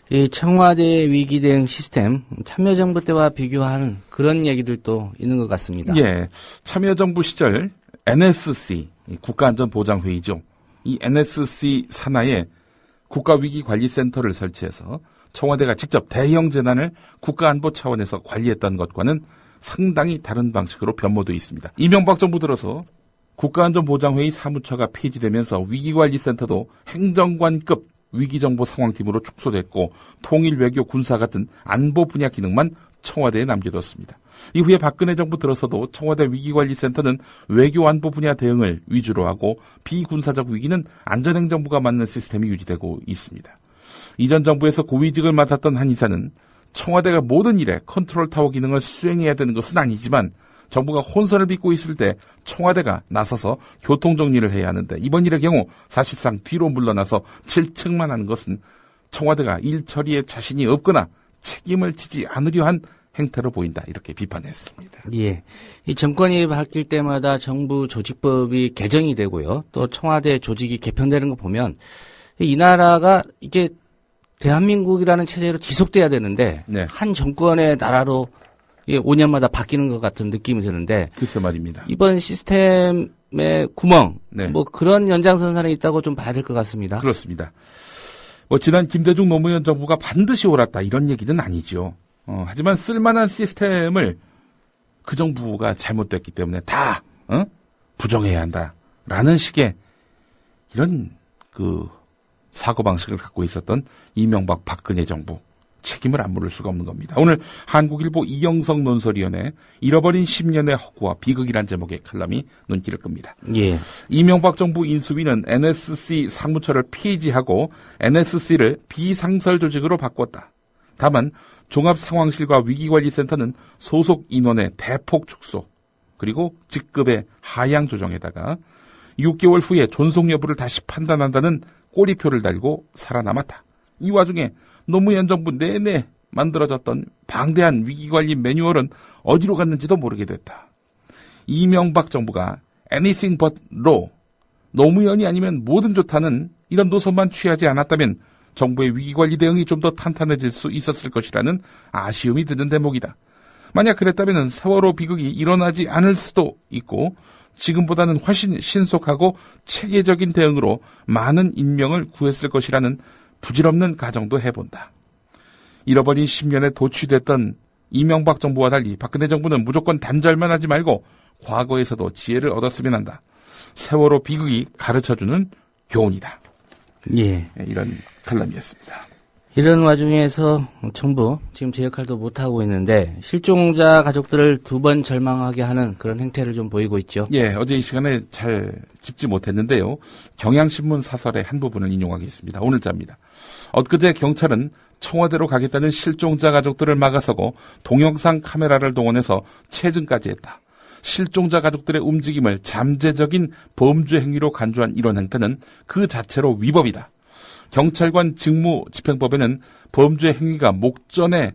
이 청와대 위기 대응 시스템 참여정부 때와 비교하는 그런 얘기들도 있는 것 같습니다. 예. 참여정부 시절 NSC, 국가안전보장회의죠. 이 NSC 산하에 국가위기관리센터를 설치해서 청와대가 직접 대형 재난을 국가안보 차원에서 관리했던 것과는 상당히 다른 방식으로 변모되어 있습니다. 이명박 정부 들어서 국가안전보장회의 사무처가 폐지되면서 위기관리센터도 행정관급 위기정보상황팀으로 축소됐고 통일외교 군사 같은 안보 분야 기능만 청와대에 남겨뒀습니다. 이후에 박근혜 정부 들어서도 청와대 위기관리센터는 외교안보 분야 대응을 위주로 하고 비군사적 위기는 안전행정부가 맡는 시스템이 유지되고 있습니다. 이전 정부에서 고위직을 맡았던 한 이사는 청와대가 모든 일에 컨트롤타워 기능을 수행해야 되는 것은 아니지만 정부가 혼선을 빚고 있을 때 청와대가 나서서 교통정리를 해야 하는데 이번 일의 경우 사실상 뒤로 물러나서 질책만 하는 것은 청와대가 일 처리에 자신이 없거나 책임을 지지 않으려 한 행태로 보인다. 이렇게 비판했습니다. 예. 이 정권이 바뀔 때마다 정부 조직법이 개정이 되고요. 또 청와대 조직이 개편되는 거 보면 이 나라가 이게 대한민국이라는 체제로 지속돼야 되는데 네. 한 정권의 나라로 5년마다 바뀌는 것 같은 느낌이 드는데 글쎄 말입니다. 이번 시스템의 구멍 네. 뭐 그런 연장선상에 있다고 좀 봐야 될 것 같습니다. 그렇습니다. 지난 김대중 노무현 정부가 반드시 옳았다 이런 얘기는 아니죠. 하지만 쓸만한 시스템을 그 정부가 잘못됐기 때문에 다 부정해야 한다라는 식의 이런 사고방식을 갖고 있었던 이명박 박근혜 정부 책임을 안 물을 수가 없는 겁니다. 오늘 한국일보 이영석 논설위원회 잃어버린 10년의 허구와 비극이란 제목의 칼럼이 눈길을 끕니다. 예. 이명박 정부 인수위는 NSC 사무처를 폐지하고 NSC를 비상설 조직으로 바꿨다. 다만 종합상황실과 위기관리센터는 소속 인원의 대폭 축소 그리고 직급의 하향 조정에다가 6개월 후에 존속 여부를 다시 판단한다는 꼬리표를 달고 살아남았다. 이 와중에 노무현 정부 내내 만들어졌던 방대한 위기관리 매뉴얼은 어디로 갔는지도 모르게 됐다. 이명박 정부가 anything but law, 노무현이 아니면 뭐든 좋다는 이런 노선만 취하지 않았다면 정부의 위기관리 대응이 좀 더 탄탄해질 수 있었을 것이라는 아쉬움이 드는 대목이다. 만약 그랬다면 세월호 비극이 일어나지 않을 수도 있고 지금보다는 훨씬 신속하고 체계적인 대응으로 많은 인명을 구했을 것이라는 부질없는 가정도 해본다. 잃어버린 10년에 도취됐던 이명박 정부와 달리 박근혜 정부는 무조건 단절만 하지 말고 과거에서도 지혜를 얻었으면 한다. 세월호 비극이 가르쳐주는 교훈이다. 예. 이런 칼럼이었습니다. 이런 와중에서 정부 지금 제 역할도 못하고 있는데 실종자 가족들을 두 번 절망하게 하는 그런 행태를 좀 보이고 있죠. 예, 어제 이 시간에 잘 짚지 못했는데요. 경향신문 사설의 한 부분을 인용하겠습니다. 오늘자입니다. 엊그제 경찰은 청와대로 가겠다는 실종자 가족들을 막아서고 동영상 카메라를 동원해서 체증까지 했다. 실종자 가족들의 움직임을 잠재적인 범죄 행위로 간주한 이런 행태는 그 자체로 위법이다. 경찰관 직무집행법에는 범죄 행위가 목전에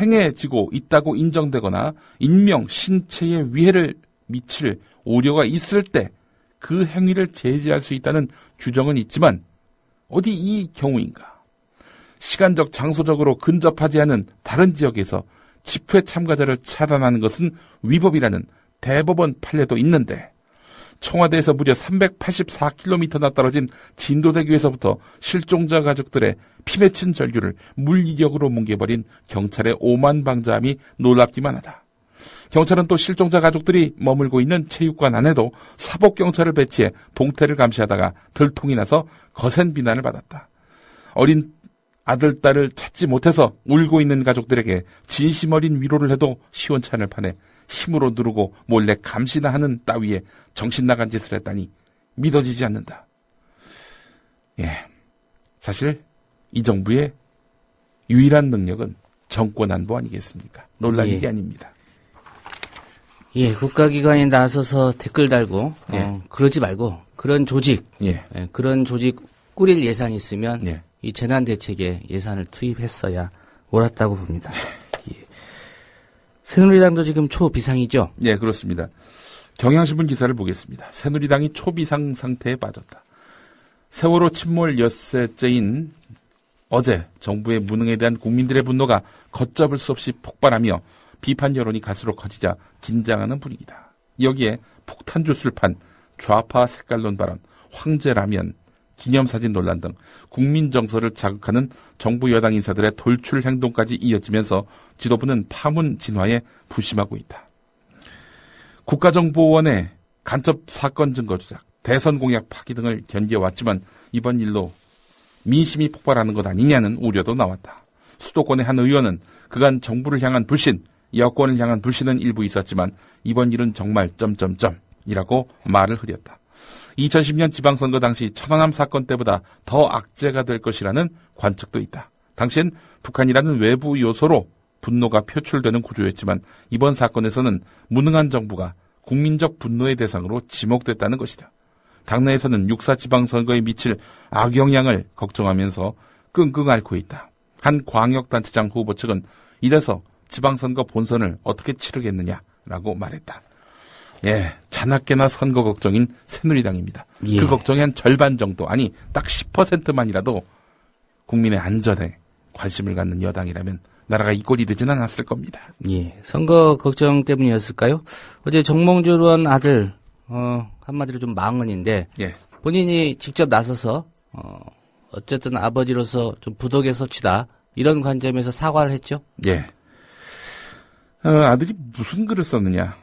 행해지고 있다고 인정되거나 인명, 신체에 위해를 미칠 우려가 있을 때 그 행위를 제지할 수 있다는 규정은 있지만 어디 이 경우인가? 시간적, 장소적으로 근접하지 않은 다른 지역에서 집회 참가자를 차단하는 것은 위법이라는 대법원 판례도 있는데 청와대에서 무려 384km나 떨어진 진도대교에서부터 실종자 가족들의 피 맺힌 절규를 물리력으로 뭉개버린 경찰의 오만방자함이 놀랍기만 하다. 경찰은 또 실종자 가족들이 머물고 있는 체육관 안에도 사복경찰을 배치해 동태를 감시하다가 들통이 나서 거센 비난을 받았다. 어린 아들, 딸을 찾지 못해서 울고 있는 가족들에게 진심 어린 위로를 해도 시원찮을 판에 힘으로 누르고 몰래 감시나 하는 따위에 정신 나간 짓을 했다니 믿어지지 않는다. 예, 사실 이 정부의 유일한 능력은 정권 안보 아니겠습니까? 놀랄 일이 아닙니다. 예, 국가기관이 나서서 댓글 달고 그러지 말고 그런 조직, 그런 조직 꾸릴 예산이 있으면 이 재난대책에 예산을 투입했어야 옳았다고 봅니다. 새누리당도 지금 초비상이죠? 네, 그렇습니다. 경향신문 기사를 보겠습니다. 새누리당이 초비상 상태에 빠졌다. 세월호 침몰 엿새째인 어제 정부의 무능에 대한 국민들의 분노가 걷잡을 수 없이 폭발하며 비판 여론이 갈수록 커지자 긴장하는 분위기다. 여기에 폭탄주 술판, 좌파 색깔론 발언, 황제라면, 기념사진 논란 등 국민 정서를 자극하는 정부 여당 인사들의 돌출 행동까지 이어지면서 지도부는 파문 진화에 부심하고 있다. 국가정보원의 간첩 사건 증거 조작, 대선 공약 파기 등을 견뎌왔지만 이번 일로 민심이 폭발하는 것 아니냐는 우려도 나왔다. 수도권의 한 의원은 그간 정부를 향한 불신, 여권을 향한 불신은 일부 있었지만 이번 일은 정말 점점점이라고 말을 흐렸다. 2010년 지방선거 당시 천안함 사건 때보다 더 악재가 될 것이라는 관측도 있다. 당시엔 북한이라는 외부 요소로 분노가 표출되는 구조였지만 이번 사건에서는 무능한 정부가 국민적 분노의 대상으로 지목됐다는 것이다. 당내에서는 6.4 지방선거에 미칠 악영향을 걱정하면서 끙끙 앓고 있다. 한 광역단체장 후보 측은 이래서 지방선거 본선을 어떻게 치르겠느냐라고 말했다. 예, 자나깨나 선거 걱정인 새누리당입니다. 예. 그 걱정의 한 절반 정도, 아니 딱 10%만이라도 국민의 안전에 관심을 갖는 여당이라면 나라가 이 꼴이 되지는 않았을 겁니다. 예, 선거 걱정 때문이었을까요? 어제 정몽준 의원 아들 한마디로 좀 망언인데 예. 본인이 직접 나서서 어쨌든 아버지로서 좀 부덕의 서치다 이런 관점에서 사과를 했죠. 예. 아들이 무슨 글을 썼느냐.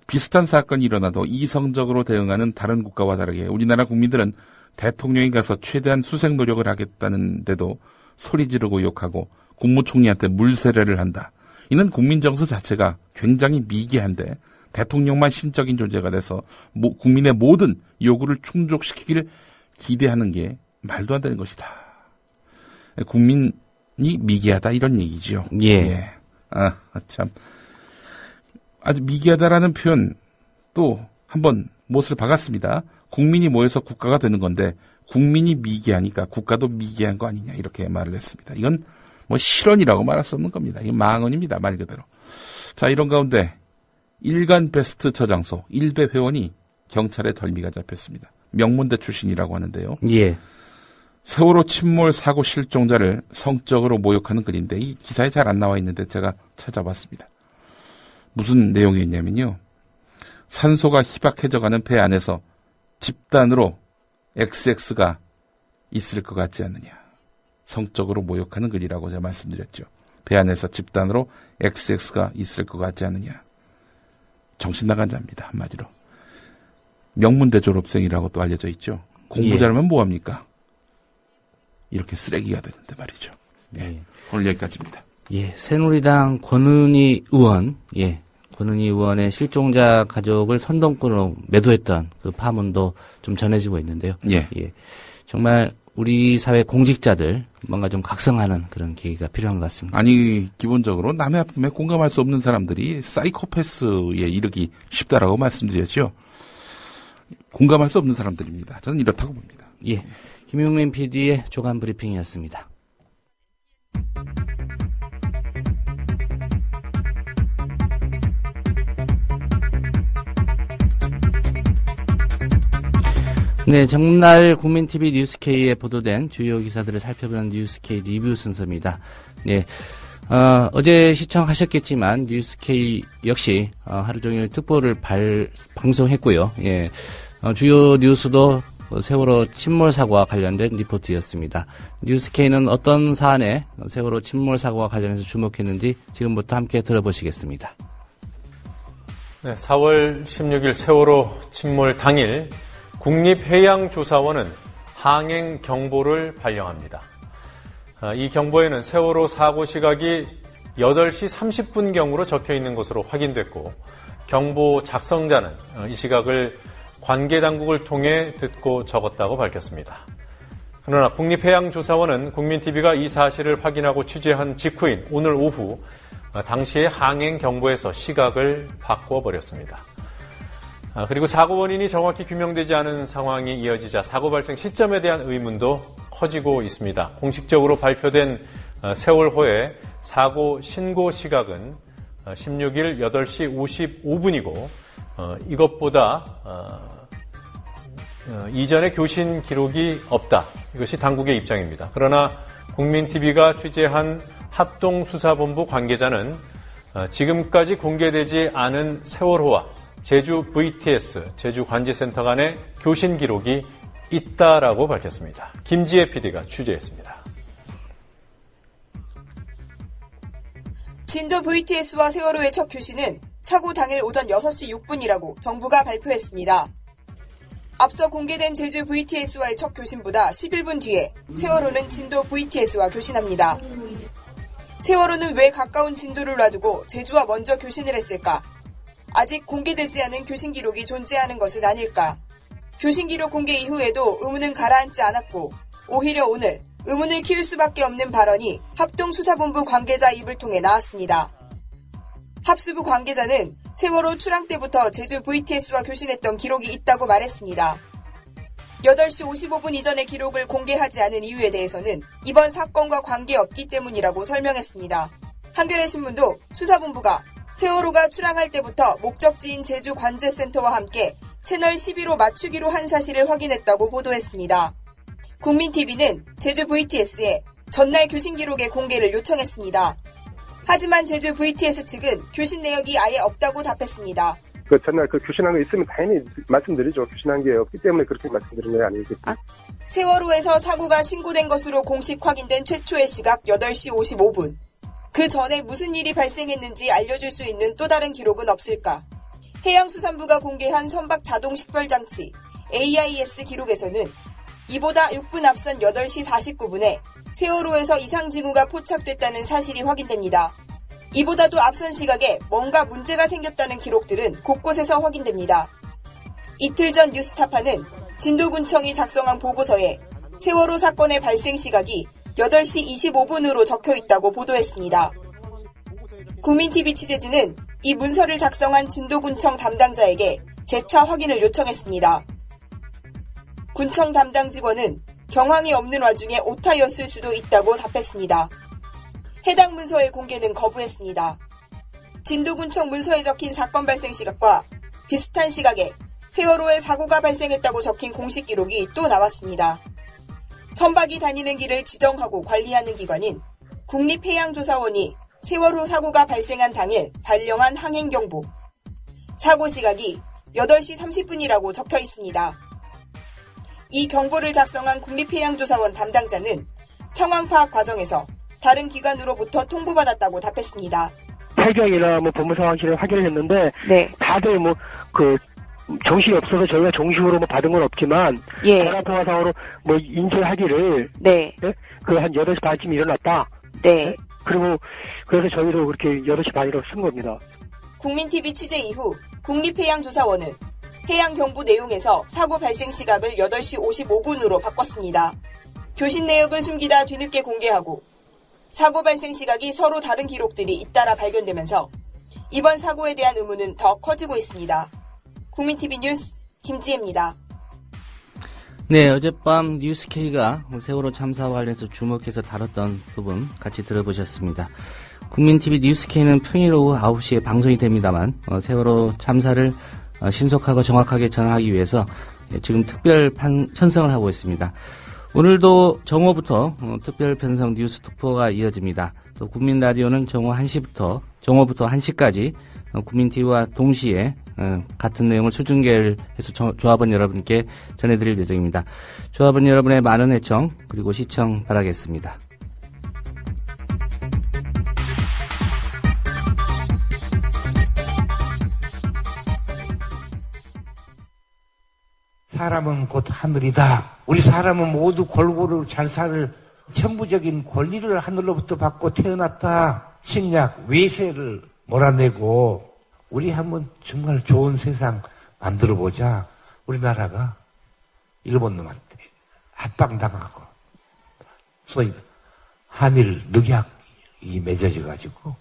비슷한 사건이 일어나도 이성적으로 대응하는 다른 국가와 다르게 우리나라 국민들은 대통령이 가서 최대한 수색 노력을 하겠다는데도 소리 지르고 욕하고 국무총리한테 물세례를 한다. 이는 국민 정서 자체가 굉장히 미개한데 대통령만 신적인 존재가 돼서 국민의 모든 요구를 충족시키기를 기대하는 게 말도 안 되는 것이다. 국민이 미개하다 이런 얘기지요. 예. 예. 참. 아주 미개하다라는 표현 또 한번 못을 박았습니다. 국민이 모여서 국가가 되는 건데 국민이 미개하니까 국가도 미개한 거 아니냐 이렇게 말을 했습니다. 이건 뭐 실언이라고 말할 수 없는 겁니다. 이건 망언입니다. 말 그대로. 자, 이런 가운데 일간 베스트 저장소 1배 회원이 경찰에 덜미가 잡혔습니다. 명문대 출신이라고 하는데요. 예. 세월호 침몰 사고 실종자를 성적으로 모욕하는 글인데 이 기사에 잘 안 나와 있는데 제가 찾아봤습니다. 무슨 내용이었냐면요. 산소가 희박해져가는 배 안에서 집단으로 XX가 있을 것 같지 않느냐. 성적으로 모욕하는 글이라고 제가 말씀드렸죠. 배 안에서 집단으로 XX가 있을 것 같지 않느냐. 정신 나간 자입니다. 한마디로. 명문대 졸업생이라고 또 알려져 있죠. 공부 잘하면 뭐합니까? 이렇게 쓰레기가 되는데 말이죠. 예. 오늘 여기까지입니다. 예, 새누리당 권은희 의원, 권은희 의원의 실종자 가족을 선동꾼으로 매도했던 그 파문도 좀 전해지고 있는데요. 예. 정말 우리 사회 공직자들 뭔가 좀 각성하는 그런 계기가 필요한 것 같습니다. 아니, 기본적으로 남의 아픔에 공감할 수 없는 사람들이 사이코패스에 이르기 쉽다라고 말씀드렸죠. 공감할 수 없는 사람들입니다. 저는 이렇다고 봅니다. 예. 김용민 PD의 조간 브리핑이었습니다. 네, 정날 국민TV 뉴스K에 보도된 주요 기사들을 살펴보는 뉴스K 리뷰 순서입니다. 네, 어제 시청하셨겠지만 뉴스K 역시 하루 종일 특보를 방송했고요. 예, 주요 뉴스도 세월호 침몰 사고와 관련된 리포트였습니다. 뉴스K는 어떤 사안에 세월호 침몰 사고와 관련해서 주목했는지 지금부터 함께 들어보시겠습니다. 네, 4월 16일 세월호 침몰 당일 국립해양조사원은 항행 경보를 발령합니다. 이 경보에는 세월호 사고 시각이 8시 30분경으로 적혀 있는 것으로 확인됐고 경보 작성자는 이 시각을 관계당국을 통해 듣고 적었다고 밝혔습니다. 그러나 국립해양조사원은 국민TV가 이 사실을 확인하고 취재한 직후인 오늘 오후 당시의 항행 경보에서 시각을 바꿔버렸습니다. 그리고 사고 원인이 정확히 규명되지 않은 상황이 이어지자 사고 발생 시점에 대한 의문도 커지고 있습니다. 공식적으로 발표된 세월호의 사고 신고 시각은 16일 8시 55분이고 이것보다 이전의 교신 기록이 없다. 이것이 당국의 입장입니다. 그러나 국민TV가 취재한 합동수사본부 관계자는 지금까지 공개되지 않은 세월호와 제주 VTS, 제주관제센터 간의 교신 기록이 있다라고 밝혔습니다. 김지혜 PD가 취재했습니다. 진도 VTS와 세월호의 첫 교신은 사고 당일 오전 6시 6분이라고 정부가 발표했습니다. 앞서 공개된 제주 VTS와의 첫 교신보다 11분 뒤에 세월호는 진도 VTS와 교신합니다. 세월호는 왜 가까운 진도를 놔두고 제주와 먼저 교신을 했을까? 아직 공개되지 않은 교신 기록이 존재하는 것은 아닐까? 교신 기록 공개 이후에도 의문은 가라앉지 않았고 오히려 오늘 의문을 키울 수밖에 없는 발언이 합동수사본부 관계자 입을 통해 나왔습니다. 합수부 관계자는 세월호 출항 때부터 제주 VTS와 교신했던 기록이 있다고 말했습니다. 8시 55분 이전의 기록을 공개하지 않은 이유에 대해서는 이번 사건과 관계없기 때문이라고 설명했습니다. 한겨레 신문도 수사본부가 세월호가 출항할 때부터 목적지인 제주관제센터와 함께 채널 12로 맞추기로 한 사실을 확인했다고 보도했습니다. 국민TV는 제주 VTS에 전날 교신 기록의 공개를 요청했습니다. 하지만 제주 VTS 측은 교신 내역이 아예 없다고 답했습니다. 전날 교신한 거 있으면 당연히 말씀드리죠. 교신한 게 없기 때문에 그렇게 말씀드린 거 아니겠습니까? 세월호에서 사고가 신고된 것으로 공식 확인된 최초의 시각 8시 55분. 그 전에 무슨 일이 발생했는지 알려줄 수 있는 또 다른 기록은 없을까? 해양수산부가 공개한 선박 자동 식별장치 AIS 기록에서는 이보다 6분 앞선 8시 49분에 세월호에서 이상징후가 포착됐다는 사실이 확인됩니다. 이보다도 앞선 시각에 뭔가 문제가 생겼다는 기록들은 곳곳에서 확인됩니다. 이틀 전 뉴스타파는 진도군청이 작성한 보고서에 세월호 사건의 발생 시각이 8시 25분으로 적혀있다고 보도했습니다. 국민TV 취재진은 이 문서를 작성한 진도군청 담당자에게 재차 확인을 요청했습니다. 군청 담당 직원은 경황이 없는 와중에 오타였을 수도 있다고 답했습니다. 해당 문서의 공개는 거부했습니다. 진도군청 문서에 적힌 사건 발생 시각과 비슷한 시각에 세월호에 사고가 발생했다고 적힌 공식 기록이 또 나왔습니다. 선박이 다니는 길을 지정하고 관리하는 기관인 국립해양조사원이 세월호 사고가 발생한 당일 발령한 항행경보. 사고 시각이 8시 30분이라고 적혀 있습니다. 이 경보를 작성한 국립해양조사원 담당자는 상황 파악 과정에서 다른 기관으로부터 통보받았다고 답했습니다. 해경이나 법무 상황실을 확인을 했는데 다들 정신이 없어서 저희가 정식으로 받은 건 없지만 전화 통화상으로 인지하기를 한 8시 반쯤 일어났다. 그리고 그래서 저희도 그렇게 8시 반이라고 쓴 겁니다. 국민TV 취재 이후 국립해양조사원은 해양경보 내용에서 사고 발생 시각을 8시 55분으로 바꿨습니다. 교신 내역을 숨기다 뒤늦게 공개하고 사고 발생 시각이 서로 다른 기록들이 잇따라 발견되면서 이번 사고에 대한 의문은 더 커지고 있습니다. 국민TV 뉴스 김지혜입니다. 네, 어젯밤 뉴스K가 세월호 참사와 관련해서 주목해서 다뤘던 부분 같이 들어보셨습니다. 국민TV 뉴스K는 평일 오후 9시에 방송이 됩니다만 세월호 참사를 신속하고 정확하게 전하기 위해서 지금 특별 편성을 하고 있습니다. 오늘도 정오부터 특별 편성 뉴스 특보가 이어집니다. 또 국민라디오는 정오 1시부터 1시까지 국민TV와 동시에 같은 내용을 수중계해서 조합원 여러분께 전해드릴 예정입니다. 조합원 여러분의 많은 애청 그리고 시청 바라겠습니다. 사람은 곧 하늘이다. 우리 사람은 모두 골고루 잘 살 천부적인 권리를 하늘로부터 받고 태어났다. 식약, 외세를 몰아내고 우리 한번 정말 좋은 세상 만들어보자. 우리나라가 일본 놈한테 합방당하고 소위 한일 늑약이 맺어져가지고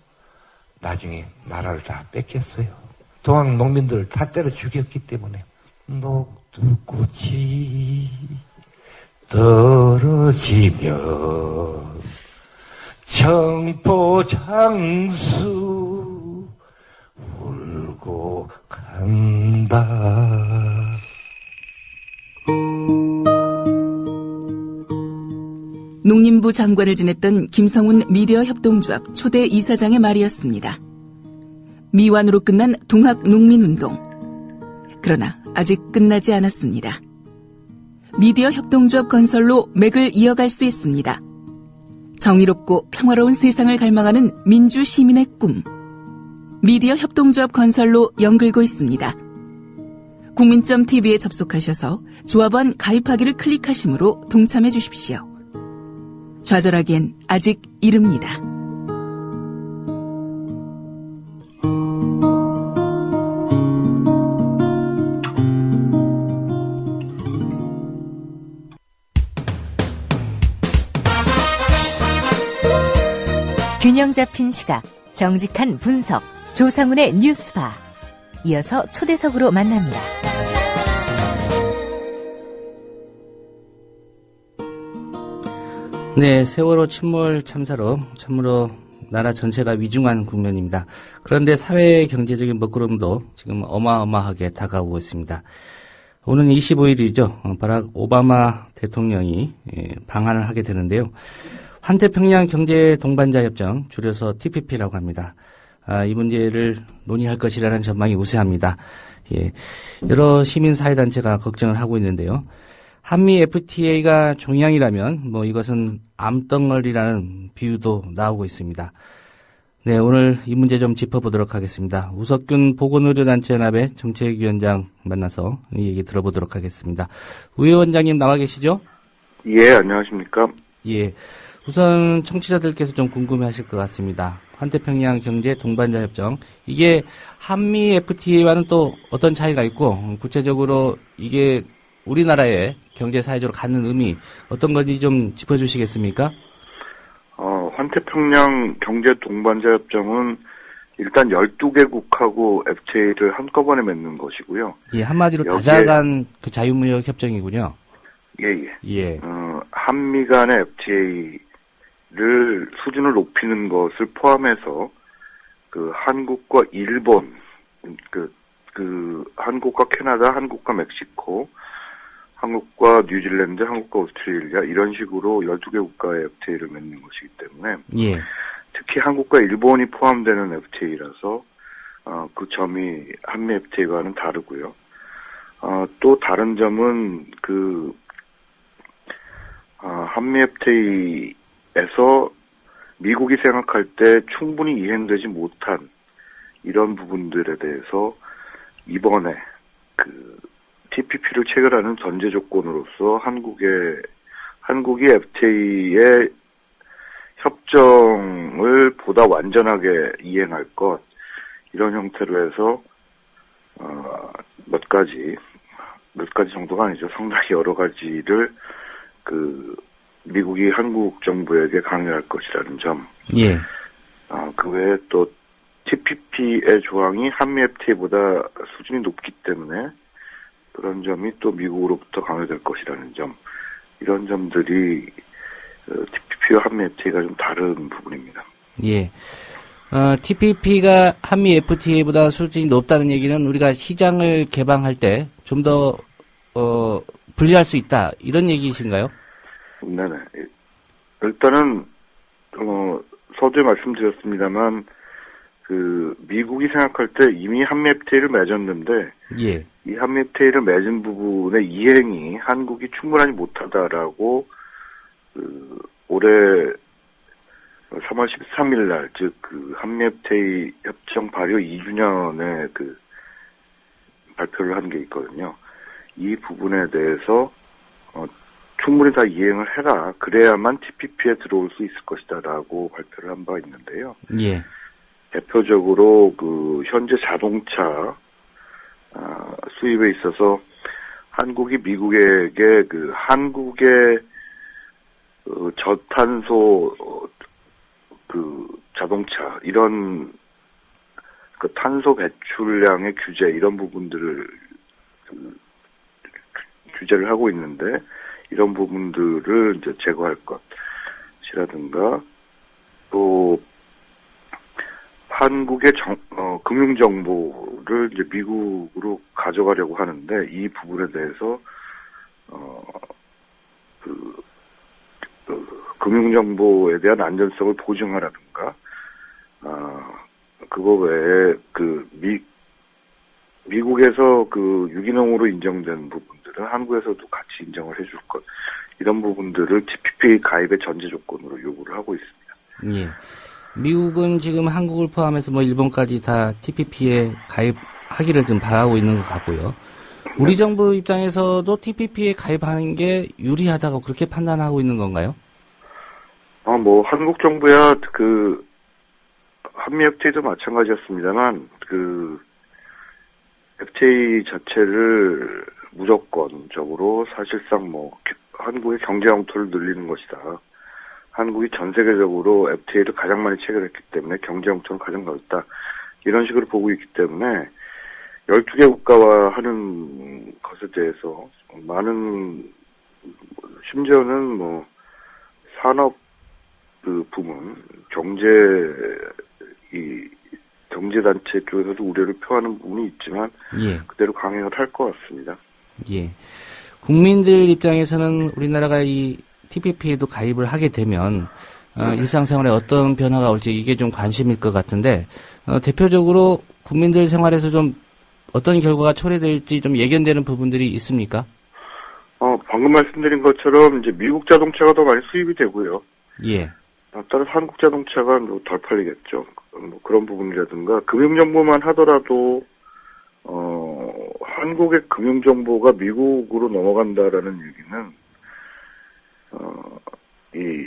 나중에 나라를 다 뺏겼어요. 동학 농민들을 다 때려 죽였기 때문에 녹두꽃이 떨어지면 청포장수 울고 간다. 농림부 장관을 지냈던 김성훈 미디어 협동조합 초대 이사장의 말이었습니다. 미완으로 끝난 동학농민운동. 그러나 아직 끝나지 않았습니다. 미디어 협동조합 건설로 맥을 이어갈 수 있습니다. 정의롭고 평화로운 세상을 갈망하는 민주 시민의 꿈. 미디어 협동조합 건설로 연결고 있습니다. 국민점TV에 접속하셔서 조합원 가입하기를 클릭하심으로 동참해 주십시오. 좌절하기엔 아직 이릅니다. 균형 잡힌 시각, 정직한 분석, 조상훈의 뉴스바. 이어서 초대석으로 만납니다. 네, 세월호 침몰 참사로 참으로 나라 전체가 위중한 국면입니다. 그런데 사회 경제적인 먹구름도 지금 어마어마하게 다가오고 있습니다. 오는 25일이죠. 바락 오바마 대통령이 방한을 하게 되는데요. 환태평양 경제 동반자 협정, 줄여서 TPP라고 합니다. 이 문제를 논의할 것이라는 전망이 우세합니다. 예, 여러 시민사회단체가 걱정을 하고 있는데요. 한미 FTA가 종양이라면 이것은 암덩어리라는 비유도 나오고 있습니다. 네, 오늘 이 문제 좀 짚어보도록 하겠습니다. 우석균 보건의료단체연합의 정책위원장 만나서 이 얘기 들어보도록 하겠습니다. 우 위원장님 나와 계시죠? 예, 안녕하십니까? 예. 우선 청취자들께서 좀 궁금해하실 것 같습니다. 환태평양 경제 동반자 협정, 이게 한미 FTA와는 또 어떤 차이가 있고 구체적으로 이게 우리나라의 경제 사회적으로 갖는 의미 어떤 건지 좀 짚어주시겠습니까? 환태평양 경제 동반자 협정은 일단 12개국하고 FTA를 한꺼번에 맺는 것이고요. 예, 한마디로 다자간 그 자유무역 협정이군요. 예. 한미 간의 FTA를 수준을 높이는 것을 포함해서 그 한국과 일본, 한국과 캐나다, 한국과 멕시코, 한국과 뉴질랜드, 한국과 오스트레일리아 이런 식으로 12개 국가의 FTA를 맺는 것이기 때문에 특히 한국과 일본이 포함되는 FTA라서 그 점이 한미 FTA와는 다르고요. 또 다른 점은 한미 FTA에서 미국이 생각할 때 충분히 이행되지 못한 이런 부분들에 대해서 이번에 TPP를 체결하는 전제 조건으로서 한국이 FTA의 협정을 보다 완전하게 이행할 것, 이런 형태로 해서 몇 가지 정도가 아니죠. 상당히 여러 가지를 미국이 한국 정부에게 강요할 것이라는 점. 예. 그 외에 또 TPP의 조항이 한미 FTA보다 수준이 높기 때문에 그런 점이 또 미국으로부터 강요될 것이라는 점, 이런 점들이 TPP와 한미 FTA가 좀 다른 부분입니다. 예. TPP가 한미 FTA보다 수준이 높다는 얘기는 우리가 시장을 개방할 때 좀 더 불리할 수 있다, 이런 얘기이신가요? 네네. 일단은 서두에 말씀드렸습니다만 미국이 생각할 때 이미 한미 FTA를 맺었는데 이 한미 FTA를 맺은 부분의 이행이 한국이 충분하지 못하다라고 올해 3월 13일 날, 즉 한미 FTA 협정 발효 2주년에 발표를 한 게 있거든요. 이 부분에 대해서 충분히 다 이행을 해라, 그래야만 TPP에 들어올 수 있을 것이다라고 발표를 한 바 있는데요. 예. 대표적으로 현재 자동차 수입에 있어서 한국이 미국에게 한국의 저탄소 자동차 이런 탄소 배출량의 규제, 이런 부분들을 규제를 하고 있는데, 이런 부분들을 이제 제거할 것이라든가, 또 한국의 금융 정보를 이제 미국으로 가져가려고 하는데, 이 부분에 대해서 금융정보에 대한 안전성을 보증하라든가, 그거 외에 미국에서 유기농으로 인정된 부분들은 한국에서도 같이 인정을 해줄 것, 이런 부분들을 TPP 가입의 전제 조건으로 요구를 하고 있습니다. 예. 미국은 지금 한국을 포함해서 일본까지 다 TPP에 가입하기를 좀 바라고 있는 것 같고요. 우리 정부 입장에서도 TPP에 가입하는 게 유리하다고 그렇게 판단하고 있는 건가요? 한국 정부야 한미 FTA도 마찬가지였습니다만 FTA 자체를 무조건적으로 사실상 한국의 경제 영토를 늘리는 것이다. 한국이 전 세계적으로 FTA를 가장 많이 체결했기 때문에 경제 영토는 가장 넓다. 이런 식으로 보고 있기 때문에 12개 국가와 하는 것에 대해서 많은, 심지어는 산업 부문, 경제단체 쪽에서도 우려를 표하는 부분이 있지만, 예. 그대로 강행을 할 것 같습니다. 예. 국민들 입장에서는 우리나라가 이 TPP에도 가입을 하게 되면, 일상생활에 어떤 변화가 올지 이게 좀 관심일 것 같은데, 대표적으로 국민들 생활에서 좀 어떤 결과가 초래될지 좀 예견되는 부분들이 있습니까? 방금 말씀드린 것처럼 이제 미국 자동차가 더 많이 수입이 되고요. 예. 따라서 한국 자동차가 덜 팔리겠죠. 그런 부분이라든가, 금융정보만 하더라도, 한국의 금융정보가 미국으로 넘어간다라는 얘기는,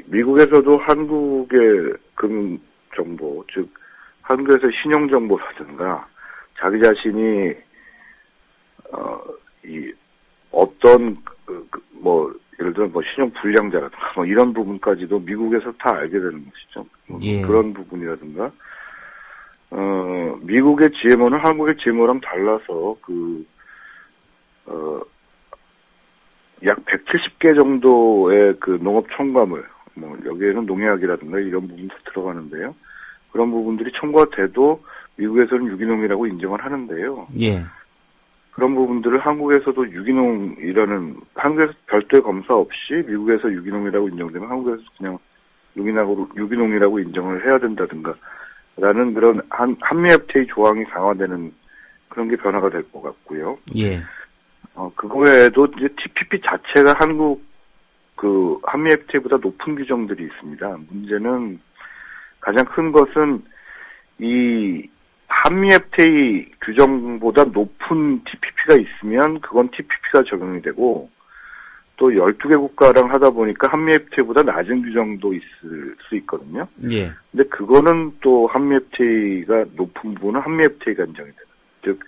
미국에서도 한국의 금융정보, 즉, 한국에서 신용정보라든가, 자기 자신이, 예를 들어 신용 불량자라든가 이런 부분까지도 미국에서 다 알게 되는 것이죠. 예. 그런 부분이라든가 미국의 GMO는 한국의 GMO랑 달라서 약 170개 정도의 농업 첨가물, 여기에는 농약이라든가 이런 부분도 들어가는데요. 그런 부분들이 첨가가 돼도 미국에서는 유기농이라고 인정을 하는데요. 예. 그런 부분들을 한국에서도 한국에서 별도의 검사 없이 미국에서 유기농이라고 인정되면 한국에서 그냥 유기농이라고 인정을 해야 된다든가, 라는 그런 한미 FTA 조항이 강화되는 그런 게 변화가 될 것 같고요. 예. 그거 외에도 이제 TPP 자체가 한미 FTA보다 높은 규정들이 있습니다. 문제는 가장 큰 것은 한미 FTA 규정보다 높은 TPP가 있으면 그건 TPP가 적용이 되고, 또 12개 국가랑 하다 보니까 한미 FTA보다 낮은 규정도 있을 수 있거든요. 예. 근데 그거는 또 한미 FTA가 높은 부분은 한미 FTA가 인정이 되는. 즉,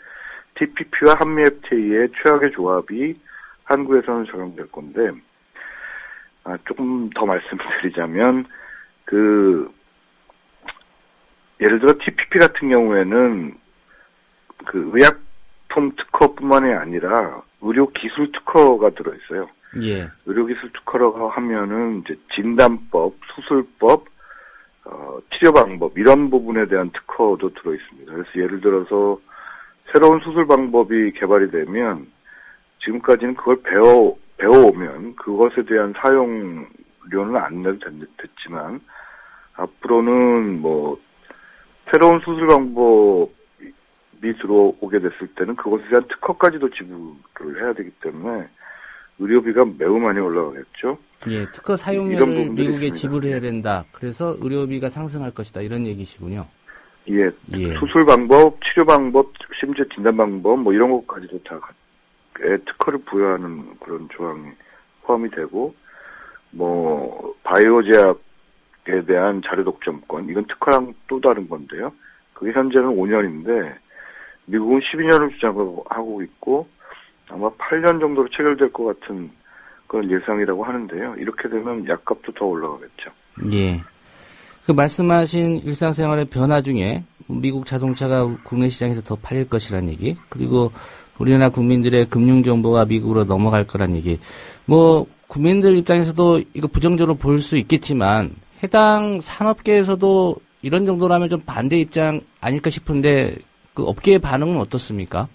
TPP와 한미 FTA의 최악의 조합이 한국에서는 적용될 건데, 조금 더 말씀드리자면, 예를 들어 TPP 같은 경우에는 의약품 특허뿐만이 아니라 의료기술 특허가 들어있어요. 예. 의료기술 특허라고 하면은 이제 진단법, 수술법, 치료 방법 이런 부분에 대한 특허도 들어있습니다. 그래서 예를 들어서 새로운 수술 방법이 개발이 되면 지금까지는 그걸 배워오면 그것에 대한 사용료는 안 내도 됐지만 앞으로는 새로운 수술 방법이 들어오게 됐을 때는 그것에 대한 특허까지도 지불을 해야 되기 때문에 의료비가 매우 많이 올라가겠죠. 예, 특허 사용료를 미국에 지불해야 된다. 그래서 의료비가 상승할 것이다. 이런 얘기시군요. 예, 수술 방법, 치료 방법, 심지어 진단 방법 이런 것까지도 다 특허를 부여하는 그런 조항이 포함이 되고, 바이오 제약에 대한 자료 독점권, 이건 특허랑 또 다른 건데요. 그게 현재는 5년인데, 미국은 12년을 주장하고 있고, 아마 8년 정도로 체결될 것 같은 그런 예상이라고 하는데요. 이렇게 되면 약값도 더 올라가겠죠. 예. 말씀하신 일상생활의 변화 중에 미국 자동차가 국내 시장에서 더 팔릴 것이라는 얘기, 그리고 우리나라 국민들의 금융정보가 미국으로 넘어갈 거란 얘기. 국민들 입장에서도 이거 부정적으로 볼 수 있겠지만, 해당 산업계에서도 이런 정도라면 좀 반대 입장 아닐까 싶은데, 그 업계의 반응은 어떻습니까?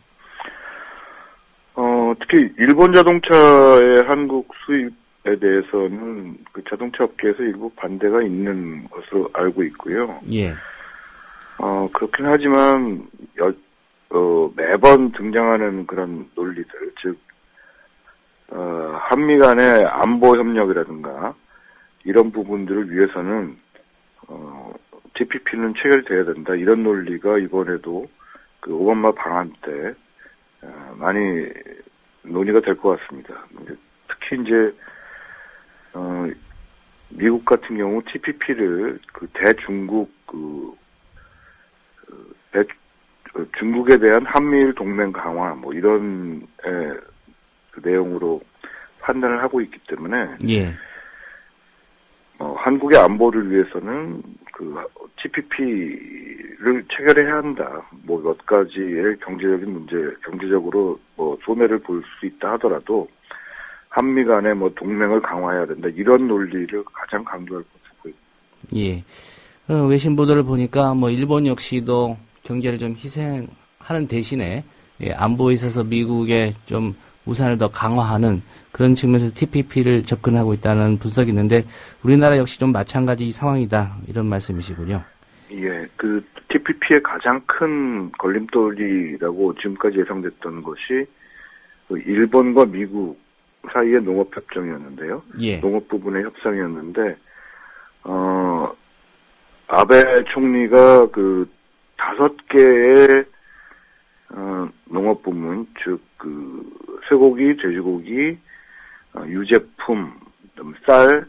특히 일본 자동차의 한국 수입 대해서는 그 자동차 업계에서 일부 반대가 있는 것으로 알고 있고요. 예. 그렇긴 하지만 매번 등장하는 그런 논리들, 즉 한미 간의 안보 협력이라든가 이런 부분들을 위해서는 TPP는 체결돼야 된다. 이런 논리가 이번에도 그 오바마 방한 때 많이 논의가 될 것 같습니다. 특히 이제 미국 같은 경우 TPP를 그 대중국 중국에 대한 한미일 동맹 강화 뭐 이런 그 내용으로 판단을 하고 있기 때문에 예. 한국의 안보를 위해서는 그 TPP를 체결해야 한다. 뭐 몇 가지의 경제적인 문제, 경제적으로 뭐 손해를 볼 수 있다 하더라도 한미 간의 뭐 동맹을 강화해야 된다. 이런 논리를 가장 강조할 것으로 보입니다. 예. 외신 보도를 보니까 뭐 일본 역시도 경제를 좀 희생하는 대신에 안보에 있어서 미국에 좀 우산을 더 강화하는 그런 측면에서 TPP를 접근하고 있다는 분석이 있는데 우리나라 역시 좀 마찬가지 상황이다 이런 말씀이시군요. 예, 그 TPP의 가장 큰 걸림돌이라고 지금까지 예상됐던 것이 그 일본과 미국 사이의 농업협정이었는데요. 예. 농업 부분의 협상이었는데 아베 총리가 그 5개의 농업 부문, 즉 그 쇠고기, 돼지고기, 유제품, 쌀,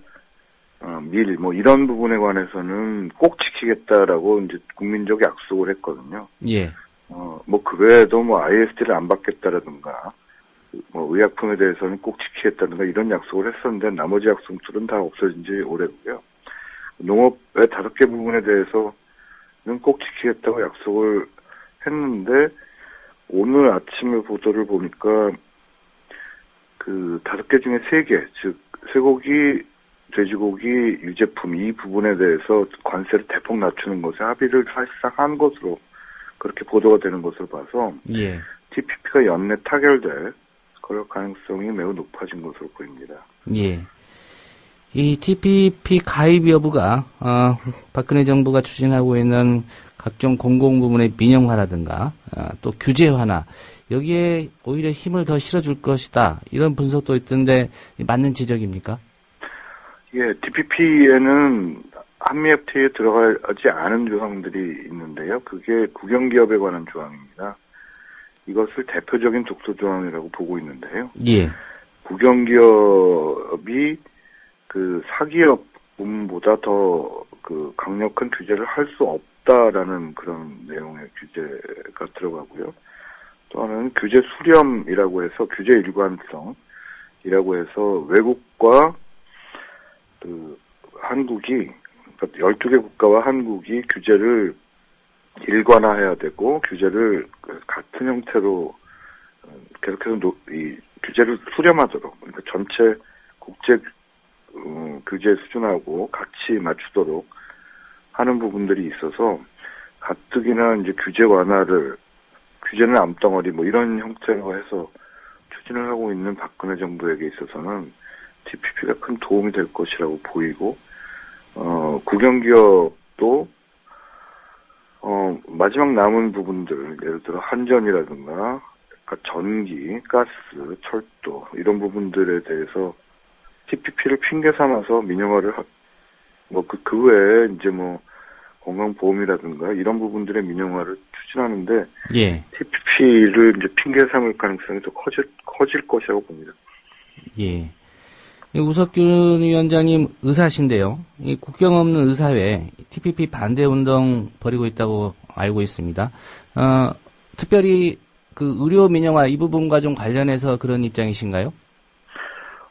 밀, 뭐 이런 부분에 관해서는 꼭 지키겠다라고 이제 국민적 약속을 했거든요. 예. 뭐 그 외에도 뭐 ISD를 안 받겠다라든가, 뭐 의약품에 대해서는 꼭 지키겠다든가 이런 약속을 했었는데 나머지 약속들은 다 없어진 지 오래고요. 농업의 5개 부분에 대해서는 꼭 지키겠다고 약속을 했는데 오늘 아침에 보도를 보니까 그 5개 중에 3개, 즉 쇠고기, 돼지고기, 유제품 이 부분에 대해서 관세를 대폭 낮추는 것에 합의를 사실상 한 것으로 그렇게 보도가 되는 것으로 봐서 예. TPP가 연내 타결될 그럴 가능성이 매우 높아진 것으로 보입니다. 예. 이 TPP 가입 여부가 박근혜 정부가 추진하고 있는 각종 공공부문의 민영화라든가 또 규제 완화 여기에 오히려 힘을 더 실어줄 것이다 이런 분석도 있던데 맞는 지적입니까? 예, TPP에는 한미 FTA에 들어가지 않은 조항들이 있는데요. 그게 국영기업에 관한 조항입니다. 이것을 대표적인 독소 조항이라고 보고 있는데요. 예. 국영기업이 그 사기업 부문보다 더 그 강력한 규제를 할 수 없다라는 그런 내용의 규제가 들어가고요. 또 하나는 규제 수렴이라고 해서 규제 일관성이라고 해서 외국과 그 한국이 12개 국가와 한국이 규제를 일관화해야 되고 규제를 같은 형태로 계속해서 이 규제를 수렴하도록 그러니까 전체 국제 규제 수준하고 같이 맞추도록 하는 부분들이 있어서 가뜩이나 이제 규제 완화를 규제는 암덩어리 뭐 이런 형태로 해서 추진을 하고 있는 박근혜 정부에게 있어서는 TPP가 큰 도움이 될 것이라고 보이고 국영기업도 마지막 남은 부분들 예를 들어 한전이라든가 전기, 가스, 철도 이런 부분들에 대해서 TPP를 핑계 삼아서 민영화를 그 외에 이제 뭐 건강보험이라든가 이런 부분들의 민영화를 추진하는데 예. TPP를 이제 핑계 삼을 가능성이 더 커질 것이라고 봅니다. 예. 우석균 위원장님 의사신데요. 이 국경 없는 의사회 TPP 반대 운동 벌이고 있다고 알고 있습니다. 특별히 그 의료 민영화 이 부분과 좀 관련해서 그런 입장이신가요?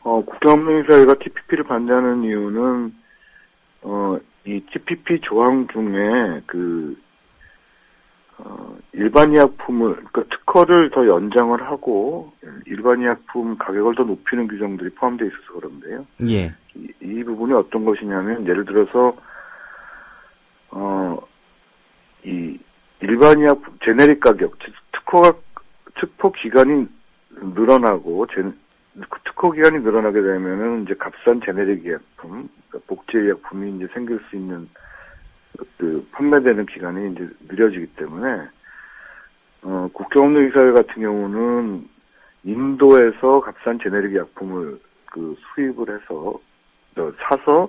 국경 없는 의사회가 TPP를 반대하는 이유는 이 TPP 조항 중에 일반 의약품을 그러니까 특허를 더 연장을 하고 일반 의약품 가격을 더 높이는 규정들이 포함되어 있어서 그런데요. 예. 이 부분이 어떤 것이냐면 예를 들어서 이 일반 의약품 제네릭 가격 특허 기간이 늘어나고 특허 기간이 늘어나게 되면은 이제 값싼 제네릭 의약품, 그러니까 복제 의약품이 이제 생길 수 있는 그 판매되는 기간이 이제 느려지기 때문에 국경 없는 의사회 같은 경우는 인도에서 값싼 제네릭 약품을 그 수입을 해서 사서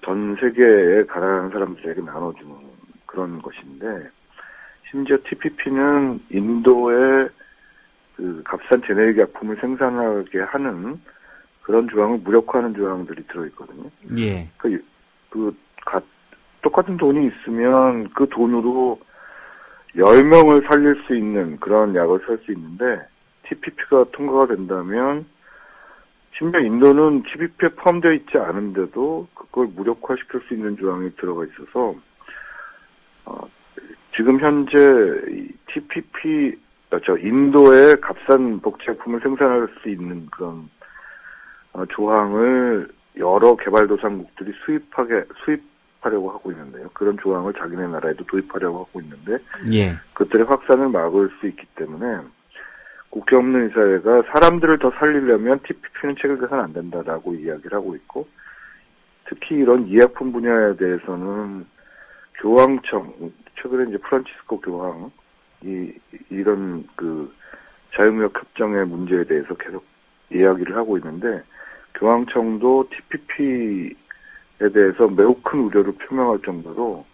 전 세계에 가난한 사람들에게 나눠주는 그런 것인데, 심지어 TPP는 인도에 그 값싼 제네릭 약품을 생산하게 하는 그런 조항을 무력화하는 조항들이 들어있거든요. 예. 똑같은 돈이 있으면 그 돈으로 10명을 살릴 수 있는 그런 약을 살 수 있는데, TPP가 통과가 된다면, 심지어 인도는 TPP에 포함되어 있지 않은데도 그걸 무력화시킬 수 있는 조항이 들어가 있어서, 지금 현재 인도의 값싼 복제품을 생산할 수 있는 그런 조항을 여러 개발도상국들이 수입하려고 하고 있는데요. 그런 조항을 자기네 나라에도 도입하려고 하고 있는데, 예. 그들의 확산을 막을 수 있기 때문에 국경 없는 의사회가 사람들을 더 살리려면 TPP는 체결돼서는 안 된다라고 이야기를 하고 있고, 특히 이런 의약품 분야에 대해서는 교황청, 최근에 이제 프란치스코 교황이 이런 그 자유무역 협정의 문제에 대해서 계속 이야기를 하고 있는데, 교황청도 TPP에 대해서 매우 큰 우려를 표명할 정도로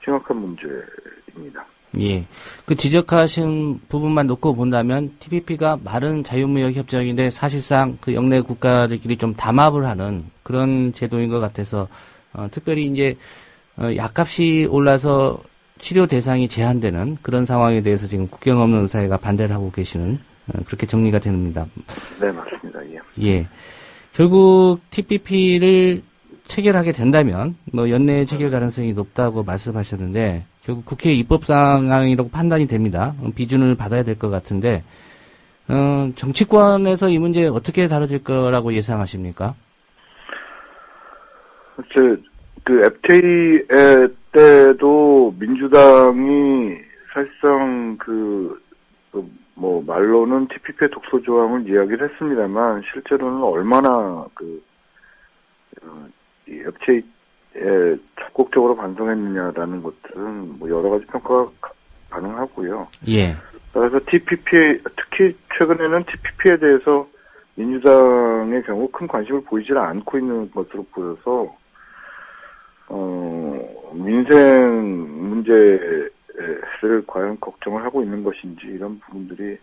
심각한 문제입니다. 예. 그 지적하신 부분만 놓고 본다면 TPP가 말은 자유무역 협정인데 사실상 그 영내 국가들끼리 좀 담합을 하는 그런 제도인 것 같아서 특별히 이제 약값이 올라서 치료 대상이 제한되는 그런 상황에 대해서 지금 국경 없는 의사회가 반대를 하고 계시는 그렇게 정리가 됩니다. 네, 맞습니다. 예. 예. 결국 TPP를 체결하게 된다면 연내 체결 가능성이 높다고 말씀하셨는데, 결국 국회 입법 상황이라고 판단이 됩니다. 비준을 받아야 될 것 같은데, 정치권에서 이 문제 어떻게 다뤄질 거라고 예상하십니까? 그 FTA 때도 민주당이 사실상 말로는 TPP의 독소 조항을 이야기를 했습니다만, 실제로는 얼마나 이 FTA에 적극적으로 반성했느냐라는 것들은 여러 가지 평가가 가능하고요. 예. 그래서 특히 최근에는 TPP에 대해서 민주당의 경우 큰 관심을 보이지 않고 있는 것으로 보여서, 민생 문제를 과연 걱정을 하고 있는 것인지, 이런 부분들이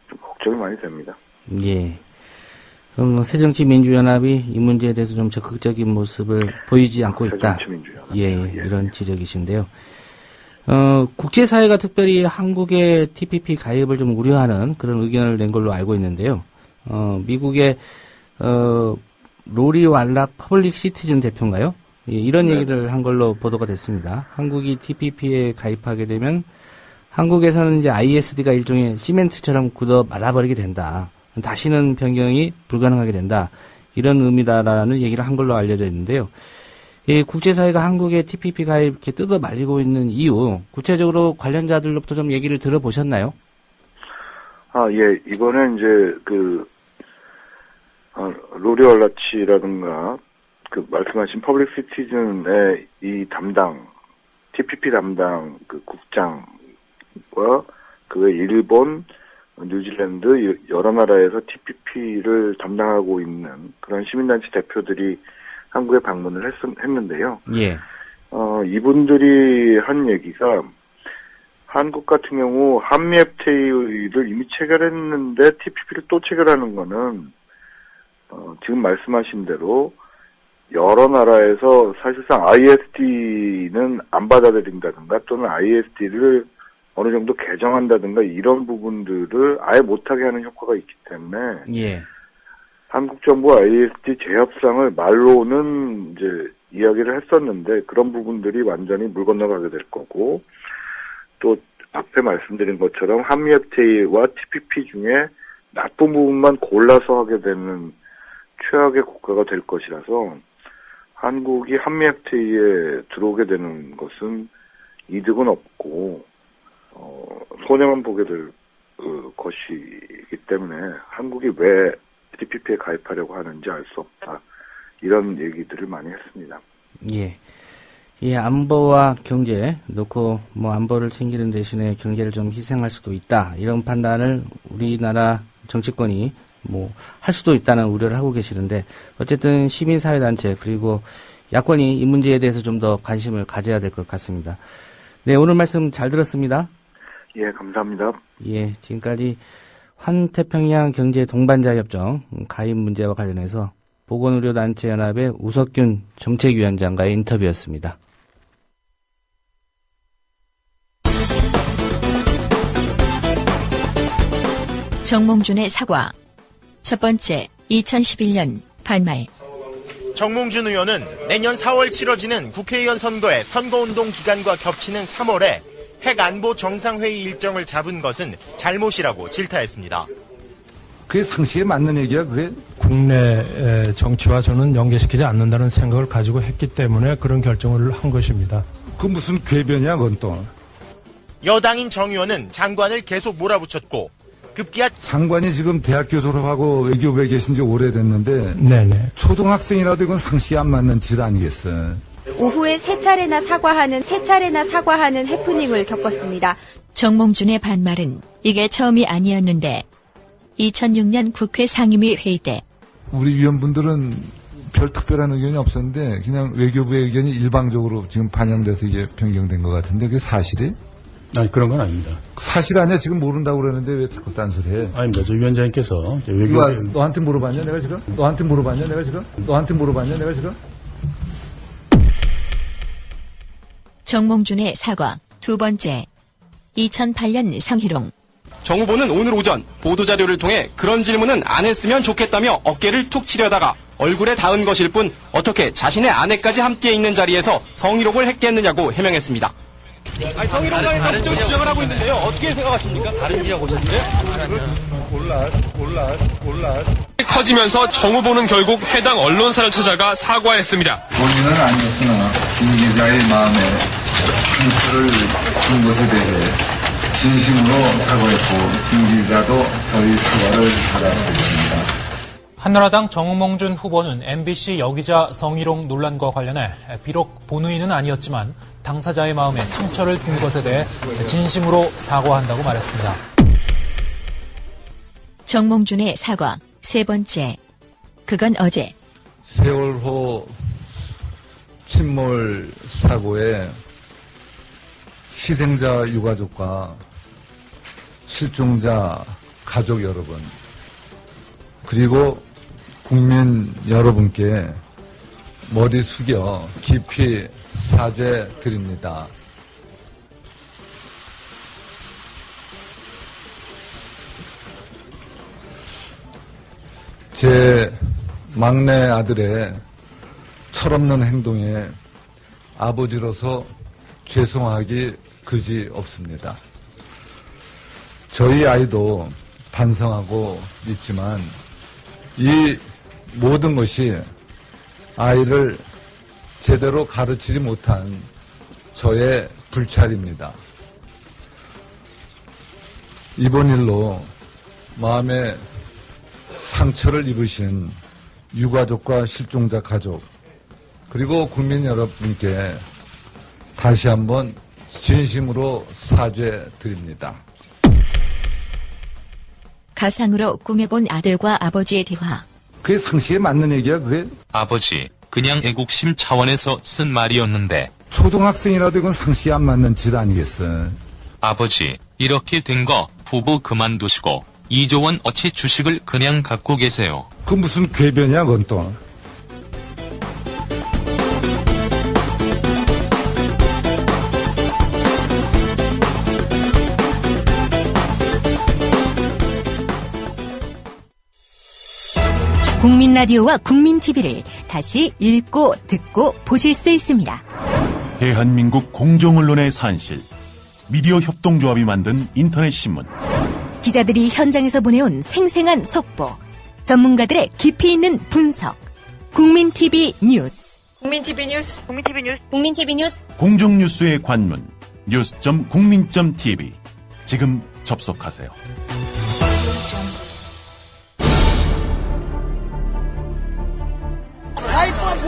좀 걱정이 많이 됩니다. 예. 그럼 새정치민주연합이 이 문제에 대해서 좀 적극적인 모습을 보이지 않고 있다. 예, 이런 지적이신데요. 국제사회가 특별히 한국의 TPP 가입을 좀 우려하는 그런 의견을 낸 걸로 알고 있는데요. 미국의 로리 왈락 퍼블릭 시티즌 대표인가요? 예, 이런 얘기를 한 걸로 보도가 됐습니다. 한국이 TPP에 가입하게 되면 한국에서는 이제 ISD가 일종의 시멘트처럼 굳어 말아버리게 된다. 다시는 변경이 불가능하게 된다. 이런 의미다라는 얘기를 한 걸로 알려져 있는데요. 이 국제사회가 한국의 TPP 가입 이렇게 뜯어 말리고 있는 이유, 구체적으로 관련자들로부터 좀 얘기를 들어보셨나요? 예. 이번에 이제 로리 왈라치라든가 말씀하신 퍼블릭 시티즌의 이 TPP 담당 국장과 일본, 뉴질랜드 여러 나라에서 TPP를 담당하고 있는 그런 시민단체 대표들이 한국에 방문을 했는데요. 예. 이분들이 한 얘기가, 한국 같은 경우 한미 FTA를 이미 체결했는데 TPP를 또 체결하는 거는 지금 말씀하신 대로 여러 나라에서 사실상 ISD는 안 받아들인다든가 또는 ISD를 어느 정도 개정한다든가 이런 부분들을 아예 못하게 하는 효과가 있기 때문에, 예. 한국 정부 ISD 재협상을 말로는 이제 이야기를 했었는데, 그런 부분들이 완전히 물 건너가게 될 거고, 또 앞에 말씀드린 것처럼 한미 FTA와 TPP 중에 나쁜 부분만 골라서 하게 되는 최악의 국가가 될 것이라서, 한국이 한미 FTA에 들어오게 되는 것은 이득은 없고 손해만 보게 될 것이기 때문에, 한국이 왜 TPP에 가입하려고 하는지 알 수 없다. 이런 얘기들을 많이 했습니다. 예. 이 안보와 경제 놓고 안보를 챙기는 대신에 경제를 좀 희생할 수도 있다. 이런 판단을 우리나라 정치권이 할 수도 있다는 우려를 하고 계시는데 어쨌든 시민사회단체 그리고 야권이 이 문제에 대해서 좀 더 관심을 가져야 될 것 같습니다. 네, 오늘 말씀 잘 들었습니다. 예, 감사합니다. 예, 지금까지 환태평양 경제 동반자 협정 가입 문제와 관련해서 보건의료단체연합의 우석균 정책위원장과의 인터뷰였습니다. 정몽준의 사과. 첫 번째, 2011년 반말. 정몽준 의원은 내년 4월 치러지는 국회의원 선거의 선거운동 기간과 겹치는 3월에 핵안보 정상회의 일정을 잡은 것은 잘못이라고 질타했습니다. 그게 상식에 맞는 얘기야, 그게? 국내 정치와 저는 연계시키지 않는다는 생각을 가지고 했기 때문에 그런 결정을 한 것입니다. 그 무슨 궤변이야, 그건 또. 여당인 정 의원은 장관을 계속 몰아붙였고 급기야 장관이 지금 대학교 졸업하고 외교부에 계신 지 오래됐는데 네네. 초등학생이라도 이건 상식이 안 맞는 짓 아니겠어요. 오후에 세 차례나 사과하는 해프닝을 겪었습니다. 정몽준의 반말은 이게 처음이 아니었는데 2006년 국회 상임위 회의 때 우리 위원분들은 별 특별한 의견이 없었는데 그냥 외교부의 의견이 일방적으로 지금 반영돼서 이게 변경된 것 같은데 그게 사실이? 아니 그런 건 아닙니다. 사실 아니야. 지금 모른다고 그러는데 왜 자꾸 딴소리해? 아닙니다. 저 위원장님께서 너한테 물어봤냐 내가 지금? 너한테 물어봤냐 내가 지금? 정몽준의 사과. 두 번째, 2008년 성희롱. 정 후보는 오늘 오전 보도자료를 통해 그런 질문은 안 했으면 좋겠다며 어깨를 툭 치려다가 얼굴에 닿은 것일 뿐 어떻게 자신의 아내까지 함께 있는 자리에서 성희롱을 했겠느냐고 해명했습니다. 아니, 성희롱과의 법적 주장을 하고 있는데요. 어떻게 생각하십니까? 다른 지역 오셨는데? 올라. 커지면서 정 후보는 결국 해당 언론사를 찾아가 사과했습니다. 본인은 아니었으나 김 기자의 마음에 상처를 준 것에 대해 진심으로 사과했고 김 기자도 저희 사과를 받아들였습니다. 한나라당 정몽준 후보는 MBC 여기자 성희롱 논란과 관련해 비록 본의는 아니었지만 당사자의 마음에 상처를 준 것에 대해 진심으로 사과한다고 말했습니다. 정몽준의 사과. 세 번째, 그건 어제 세월호 침몰 사고의 희생자 유가족과 실종자 가족 여러분 그리고 국민 여러분께 머리 숙여 깊이 사죄드립니다. 제 막내 아들의 철없는 행동에 아버지로서 죄송하기 그지 없습니다. 저희 아이도 반성하고 있지만 이 모든 것이 아이를 제대로 가르치지 못한 저의 불찰입니다. 이번 일로 마음에 상처를 입으신 유가족과 실종자 가족 그리고 국민 여러분께 다시 한번 진심으로 사죄드립니다. 가상으로 꾸며본 아들과 아버지의 대화. 그게 상식에 맞는 얘기야, 그게? 아버지, 그냥 애국심 차원에서 쓴 말이었는데. 초등학생이라도 이건 상식에 안 맞는 짓 아니겠어. 아버지, 이렇게 된 거 부부 그만두시고 2조 원 어치 주식을 그냥 갖고 계세요. 그 무슨 궤변이야, 그건 또. 국민 라디오와 국민 TV를 다시 읽고 듣고 보실 수 있습니다. 대한민국 공정언론의 산실, 미디어 협동조합이 만든 인터넷 신문. 기자들이 현장에서 보내온 생생한 속보, 전문가들의 깊이 있는 분석. 국민 TV 뉴스. 공정 뉴스의 관문, news.국민.tv. 지금 접속하세요.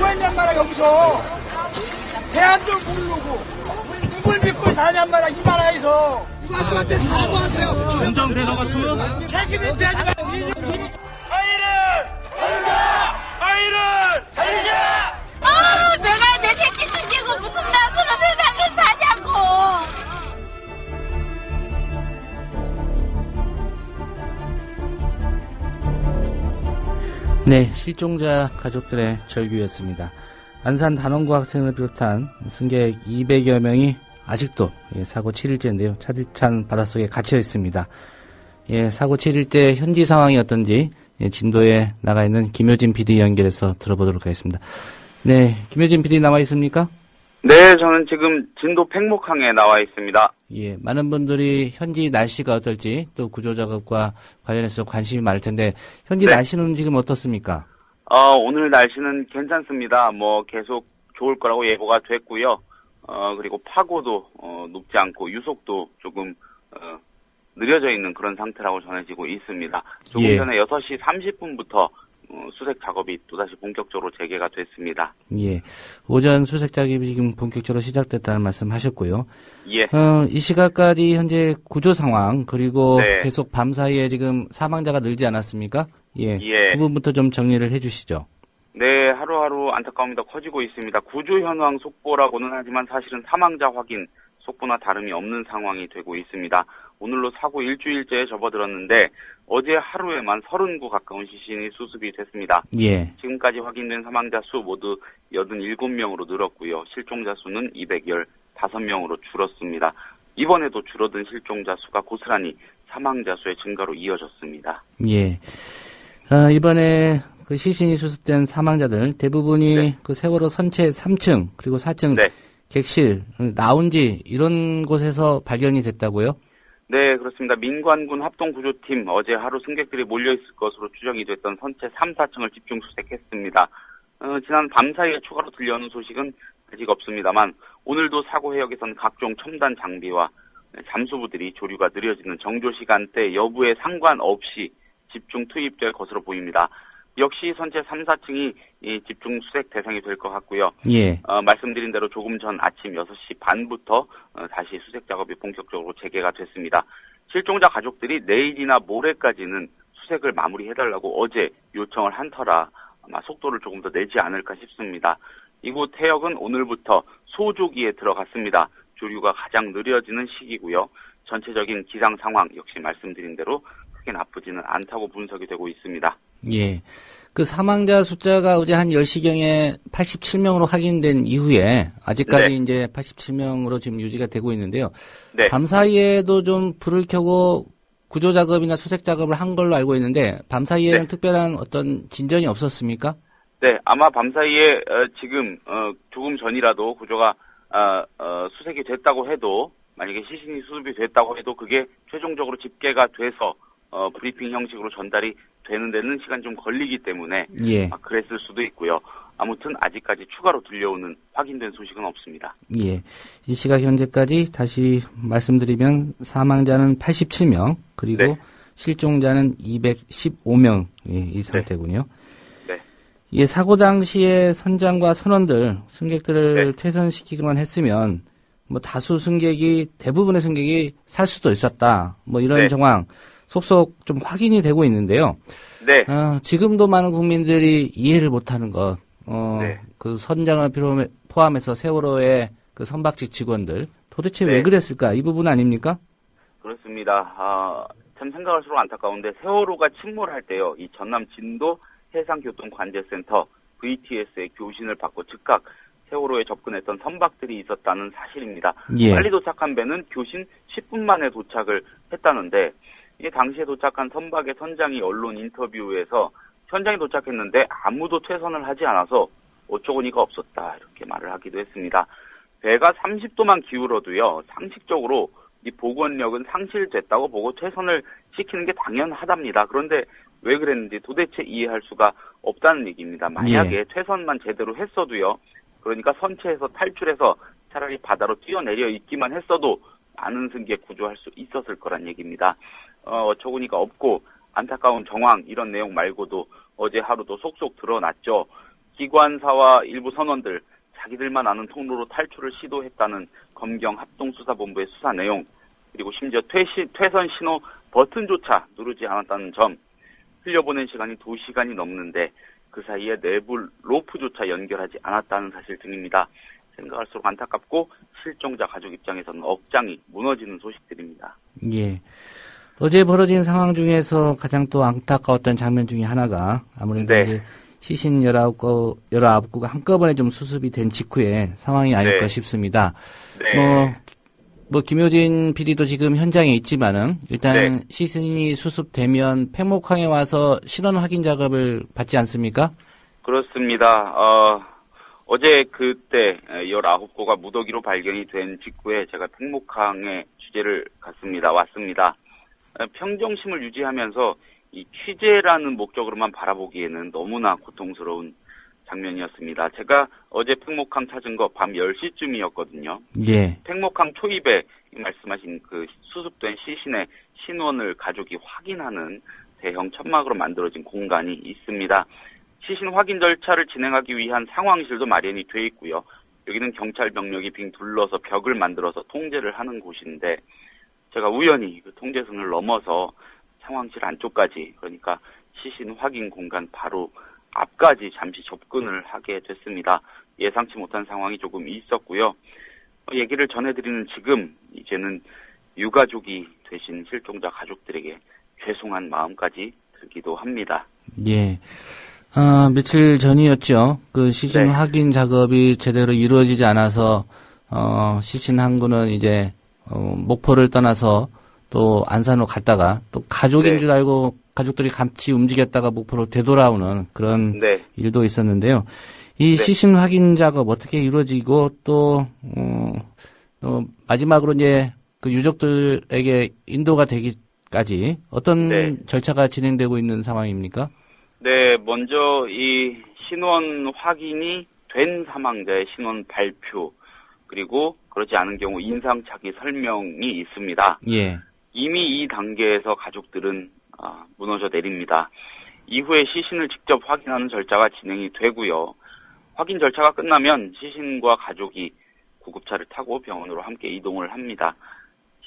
살았냔 말이야, 여기서. 대안도 모르고. 누굴 믿고 사냔 말이야, 이 나라에서. 누가 저한테 사과하세요. 진정대사 같으면 책임이 되지 말고. 아이를 살리자! 내가 내 새끼 숨기고 무슨 낯으로 세상을 사냐고! 네, 실종자 가족들의 절규였습니다. 안산 단원고 학생을 비롯한 승객 200여 명이 아직도 사고 7일째인데요. 차디찬 바닷속에 갇혀 있습니다. 사고 7일째 현지 상황이 어떤지 진도에 나가 있는 김효진 PD 연결해서 들어보도록 하겠습니다. 네, 김효진 PD 나와 있습니까? 네, 저는 지금 진도 팽목항에 나와 있습니다. 예, 많은 분들이 현지 날씨가 어떨지 또 구조작업과 관련해서 관심이 많을 텐데 현지 날씨는 지금 어떻습니까? 오늘 날씨는 괜찮습니다. 계속 좋을 거라고 예보가 됐고요. 그리고 파고도 높지 않고 유속도 조금 느려져 있는 그런 상태라고 전해지고 있습니다. 조금 전에 6시 30분부터 수색 작업이 또다시 본격적으로 재개가 됐습니다. 예. 오전 수색 작업이 지금 본격적으로 시작됐다는 말씀 하셨고요. 예. 이 시각까지 현재 구조 상황, 그리고 계속 밤 사이에 지금 사망자가 늘지 않았습니까? 예. 그 부분부터 좀 정리를 해 주시죠. 네, 하루하루 안타까움이 더 커지고 있습니다. 구조 현황 속보라고는 하지만 사실은 사망자 확인 속보나 다름이 없는 상황이 되고 있습니다. 오늘로 사고 일주일째에 접어들었는데 어제 하루에만 30구 가까운 시신이 수습이 됐습니다. 예. 지금까지 확인된 사망자 수 모두 87명으로 늘었고요. 실종자 수는 215명으로 줄었습니다. 이번에도 줄어든 실종자 수가 고스란히 사망자 수의 증가로 이어졌습니다. 예. 이번에 그 시신이 수습된 사망자들 대부분이 그 세월호 선체 3층 그리고 4층 객실, 라운지 이런 곳에서 발견이 됐다고요? 네, 그렇습니다. 민관군 합동구조팀 어제 하루 승객들이 몰려있을 것으로 추정이 됐던 선체 3, 4층을 집중 수색했습니다. 지난 밤 사이에 추가로 들려오는 소식은 아직 없습니다만 오늘도 사고 해역에선 각종 첨단 장비와 잠수부들이 조류가 느려지는 정조 시간대 여부에 상관없이 집중 투입될 것으로 보입니다. 역시 선체 3, 4층이 집중 수색 대상이 될 것 같고요. 예. 말씀드린 대로 조금 전 아침 6시 반부터 다시 수색 작업이 본격적으로 재개가 됐습니다. 실종자 가족들이 내일이나 모레까지는 수색을 마무리해달라고 어제 요청을 한 터라 아마 속도를 조금 더 내지 않을까 싶습니다. 이곳 해역은 오늘부터 소조기에 들어갔습니다. 조류가 가장 느려지는 시기고요. 전체적인 기상 상황 역시 말씀드린 대로 크게 나쁘지는 않다고 분석이 되고 있습니다. 예. 그 사망자 숫자가 어제 한 10시경에 87명으로 확인된 이후에 아직까지 이제 87명으로 지금 유지가 되고 있는데요. 밤 사이에도 좀 불을 켜고 구조 작업이나 수색 작업을 한 걸로 알고 있는데 밤 사이에는 특별한 어떤 진전이 없었습니까? 네, 아마 밤 사이에 지금 조금 전이라도 구조가 수색이 됐다고 해도 만약에 시신이 수습이 됐다고 해도 그게 최종적으로 집계가 돼서 브리핑 형식으로 전달이 되는 데는 시간이 좀 걸리기 때문에 그랬을 수도 있고요. 아무튼 아직까지 추가로 들려오는 확인된 소식은 없습니다. 예. 이 시각 현재까지 다시 말씀드리면 사망자는 87명 그리고 실종자는 215명 이 상태군요. 예, 사고 당시에 선장과 선원들 승객들을 퇴선시키기만 했으면 뭐 다수 승객이 대부분의 승객이 살 수도 있었다. 뭐 이런 정황 속속 좀 확인이 되고 있는데요. 지금도 많은 국민들이 이해를 못하는 것, 그 선장을 포함해서 세월호의 그 선박직 직원들 도대체 왜 그랬을까? 이 부분 아닙니까? 그렇습니다. 참 생각할수록 안타까운데 세월호가 침몰할 때요, 이 전남 진도 해상교통관제센터 VTS의 교신을 받고 즉각 세월호에 접근했던 선박들이 있었다는 사실입니다. 빨리 도착한 배는 교신 10분 만에 도착을 했다는데 이 당시에 도착한 선박의 선장이 언론 인터뷰에서 현장에 도착했는데 아무도 퇴선을 하지 않아서 어처구니가 없었다 이렇게 말을 하기도 했습니다. 배가 30도만 기울어도요 상식적으로 이 복원력은 상실됐다고 보고 퇴선을 시키는 게 당연하답니다. 그런데 왜 그랬는지 도대체 이해할 수가 없다는 얘기입니다. 만약에 퇴선만 제대로 했어도요, 그러니까 선체에서 탈출해서 차라리 바다로 뛰어내려 있기만 했어도 많은 승객 구조할 수 있었을 거란 얘기입니다. 어처구니가 없고 안타까운 정황 이런 내용 말고도 어제 하루도 속속 드러났죠. 기관사와 일부 선원들, 자기들만 아는 통로로 탈출을 시도했다는 검경 합동수사본부의 수사 내용, 그리고 심지어 퇴선 신호 버튼조차 누르지 않았다는 점, 흘려보낸 시간이 2시간이 넘는데 그 사이에 내부 로프조차 연결하지 않았다는 사실 등입니다. 생각할수록 안타깝고 실종자 가족 입장에서는 억장이 무너지는 소식들입니다. 예. 어제 벌어진 상황 중에서 가장 또 안타까웠던 장면 중에 하나가 아무래도 네. 이제 시신 19구가 한꺼번에 좀 수습이 된 직후에 상황이 아닐까 네. 싶습니다. 네. 김효진 PD도 지금 현장에 있지만은 일단 네. 시신이 수습되면 팽목항에 와서 신원 확인 작업을 받지 않습니까? 그렇습니다. 어제 그때 19구가 무더기로 발견이 된 직후에 제가 팽목항에 취재를 왔습니다. 평정심을 유지하면서 이 취재라는 목적으로만 바라보기에는 너무나 고통스러운 장면이었습니다. 제가 어제 팽목항 찾은 거 밤 10시쯤이었거든요. 예. 팽목항 초입에 말씀하신 그 수습된 시신의 신원을 가족이 확인하는 대형 천막으로 만들어진 공간이 있습니다. 시신 확인 절차를 진행하기 위한 상황실도 마련이 돼 있고요. 여기는 경찰 병력이 빙 둘러서 벽을 만들어서 통제를 하는 곳인데 제가 우연히 그 통제선을 넘어서 상황실 안쪽까지, 그러니까 시신 확인 공간 바로 앞까지 잠시 접근을 하게 됐습니다. 예상치 못한 상황이 조금 있었고요. 얘기를 전해드리는 지금 이제는 유가족이 되신 실종자 가족들에게 죄송한 마음까지 들기도 합니다. 예. 며칠 전이었죠. 그 시신 네. 확인 작업이 제대로 이루어지지 않아서 시신 한 구는 이제 목포를 떠나서 또 안산으로 갔다가 또 가족인 네. 줄 알고 가족들이 같이 움직였다가 목포로 되돌아오는 그런 네. 일도 있었는데요. 이 네. 시신 확인 작업 어떻게 이루어지고 또 마지막으로 이제 그 유족들에게 인도가 되기까지 어떤 네. 절차가 진행되고 있는 상황입니까? 네, 먼저 이 신원 확인이 된 사망자의 신원 발표, 그리고 그렇지 않은 경우 인상착의 설명이 있습니다. 예. 이미 이 단계에서 가족들은 무너져 내립니다. 이후에 시신을 직접 확인하는 절차가 진행이 되고요. 확인 절차가 끝나면 시신과 가족이 구급차를 타고 병원으로 함께 이동을 합니다.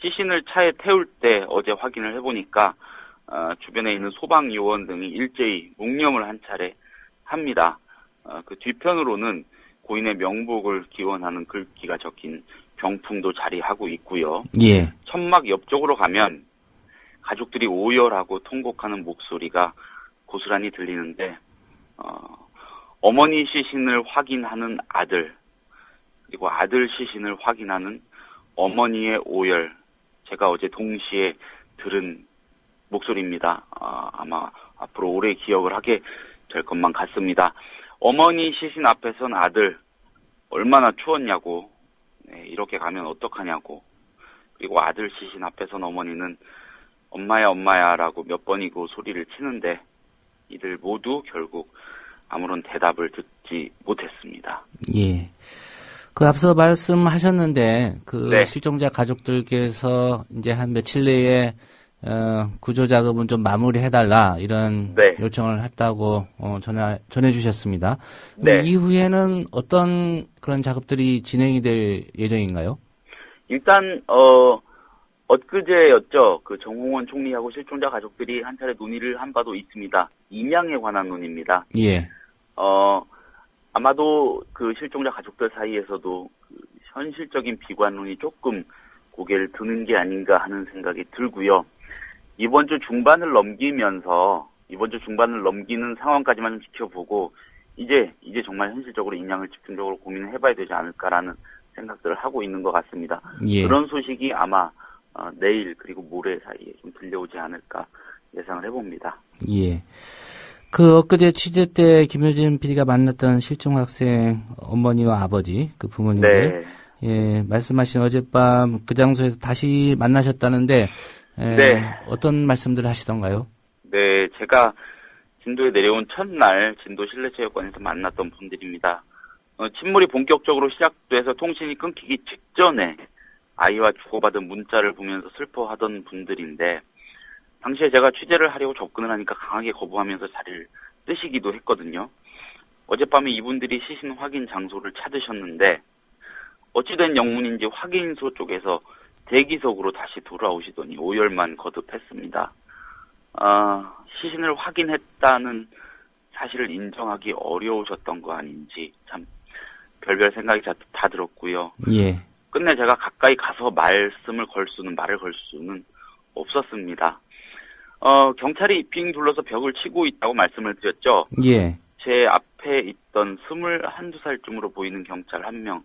시신을 차에 태울 때 어제 확인을 해보니까 주변에 있는 소방요원 등이 일제히 묵념을 한 차례 합니다. 그 뒤편으로는 고인의 명복을 기원하는 글귀가 적힌 병풍도 자리하고 있고요. 예. 천막 옆쪽으로 가면 가족들이 오열하고 통곡하는 목소리가 고스란히 들리는데 어머니 시신을 확인하는 아들, 그리고 아들 시신을 확인하는 어머니의 오열, 제가 어제 동시에 들은 목소리입니다. 아마 앞으로 오래 기억을 하게 될 것만 같습니다. 어머니 시신 앞에 선 아들, 얼마나 추웠냐고, 네, 이렇게 가면 어떡하냐고, 그리고 아들 시신 앞에 선 어머니는 엄마야 엄마야 라고 몇 번이고 소리를 치는데 이들 모두 결국 아무런 대답을 듣지 못했습니다. 예. 그 앞서 말씀하셨는데 그 네. 실종자 가족들께서 이제 한 며칠 내에 구조 작업은 좀 마무리해달라 이런 네. 요청을 했다고 전해주셨습니다. 네. 이후에는 어떤 그런 작업들이 진행이 될 예정인가요? 일단 엊그제였죠. 그 정홍원 총리하고 실종자 가족들이 한 차례 논의를 한 바도 있습니다. 인양에 관한 논의입니다. 예. 아마도 그 실종자 가족들 사이에서도 그 현실적인 비관론이 조금 고개를 드는 게 아닌가 하는 생각이 들고요. 이번 주 중반을 넘기는 상황까지만 좀 지켜보고 이제 정말 현실적으로 인양을 집중적으로 고민을 해봐야 되지 않을까라는 생각들을 하고 있는 것 같습니다. 예. 그런 소식이 아마 내일 그리고 모레 사이에 좀 들려오지 않을까 예상을 해봅니다. 예. 그 엊그제 취재 때 김효진 PD가 만났던 실종 학생 어머니와 아버지, 그 부모님들, 네. 예, 말씀하신 어젯밤 그 장소에서 다시 만나셨다는데, 네. 어떤 말씀들을 하시던가요? 네, 제가 진도에 내려온 첫날 진도 실내체육관에서 만났던 분들입니다. 침몰이 본격적으로 시작돼서 통신이 끊기기 직전에 아이와 주고받은 문자를 보면서 슬퍼하던 분들인데, 당시에 제가 취재를 하려고 접근을 하니까 강하게 거부하면서 자리를 뜨시기도 했거든요. 어젯밤에 이분들이 시신 확인 장소를 찾으셨는데 어찌된 영문인지 확인소 쪽에서 대기석으로 다시 돌아오시더니 오열만 거듭했습니다. 시신을 확인했다는 사실을 인정하기 어려우셨던 거 아닌지 참 별별 생각이 다 들었고요. 예. 끝내 제가 가까이 가서 말을 걸 수는 없었습니다. 경찰이 빙 둘러서 벽을 치고 있다고 말씀을 드렸죠. 예. 제 앞에 있던 21~22살쯤으로 보이는 경찰 한 명,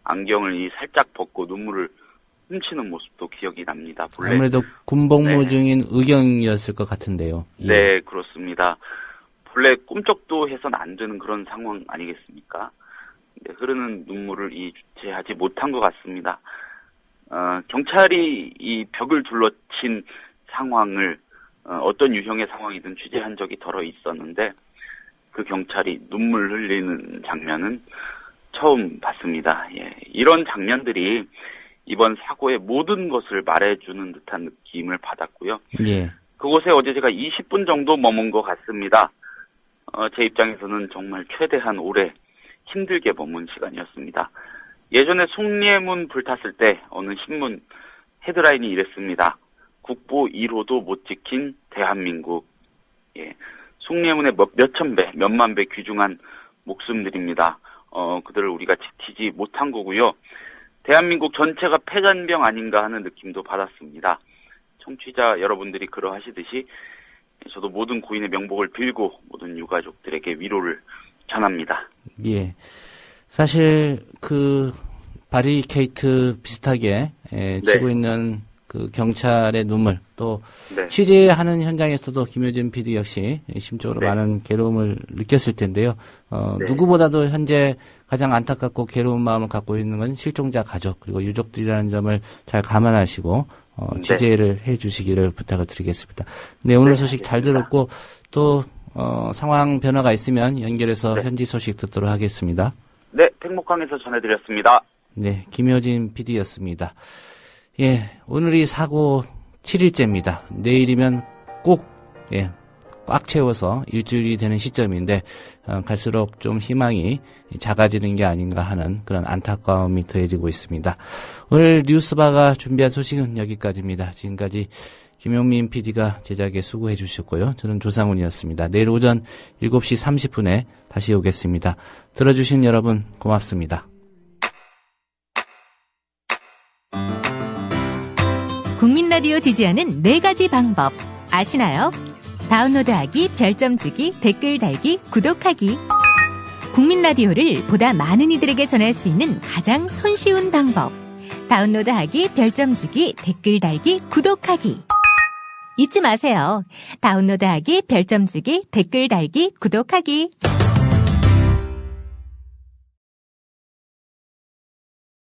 안경을 살짝 벗고 눈물을 훔치는 모습도 기억이 납니다. 아무래도 군복무 중인 의경이었을 것 같은데요. 예. 네, 그렇습니다. 본래 꿈쩍도 해서는 안 되는 그런 상황 아니겠습니까? 네, 흐르는 눈물을 주체하지 못한 것 같습니다. 경찰이 이 벽을 둘러친 상황을 어떤 유형의 상황이든 취재한 적이 덜어 있었는데 그 경찰이 눈물 흘리는 장면은 처음 봤습니다. 예, 이런 장면들이 이번 사고의 모든 것을 말해주는 듯한 느낌을 받았고요. 예. 그곳에 어제 제가 20분 정도 머문 것 같습니다. 제 입장에서는 정말 최대한 오래 힘들게 머문 시간이었습니다. 예전에 숭례문 불탔을 때 어느 신문 헤드라인이 이랬습니다. 국보 1호도 못 지킨 대한민국. 예, 숭례문의 몇천 배, 몇만 배 귀중한 목숨들입니다. 그들을 우리가 지키지 못한 거고요. 대한민국 전체가 패잔병 아닌가 하는 느낌도 받았습니다. 청취자 여러분들이 그러하시듯이 저도 모든 고인의 명복을 빌고 모든 유가족들에게 위로를 전합니다. 예. 사실 그 바리케이트 비슷하게 치고 있는 그 경찰의 눈물 또 취재하는 현장에서도 김효진 PD 역시 심적으로 많은 괴로움을 느꼈을 텐데요. 누구보다도 현재 가장 안타깝고 괴로운 마음을 갖고 있는 건 실종자 가족 그리고 유족들이라는 점을 잘 감안하시고 취재를 해주시기를 부탁을 드리겠습니다. 네, 오늘 소식 잘 들었고 또 상황 변화가 있으면 연결해서 현지 소식 듣도록 하겠습니다. 네, 팽목항에서 전해드렸습니다. 네, 김효진 PD였습니다. 예, 오늘이 사고 7일째입니다. 내일이면 꽉 채워서 일주일이 되는 시점인데 갈수록 좀 희망이 작아지는 게 아닌가 하는 그런 안타까움이 더해지고 있습니다. 오늘 뉴스바가 준비한 소식은 여기까지입니다. 지금까지 김용민 PD가 제작에 수고해 주셨고요. 저는 조상훈이었습니다. 내일 오전 7시 30분에 다시 오겠습니다. 들어주신 여러분 고맙습니다. 국민 라디오 지지하는 4가지 방법 아시나요? 다운로드하기, 별점 주기, 댓글 달기, 구독하기. 국민 라디오를 보다 많은 이들에게 전할 수 있는 가장 손쉬운 방법. 다운로드하기, 별점 주기, 댓글 달기, 구독하기. 잊지 마세요. 다운로드하기, 별점 주기, 댓글 달기, 구독하기.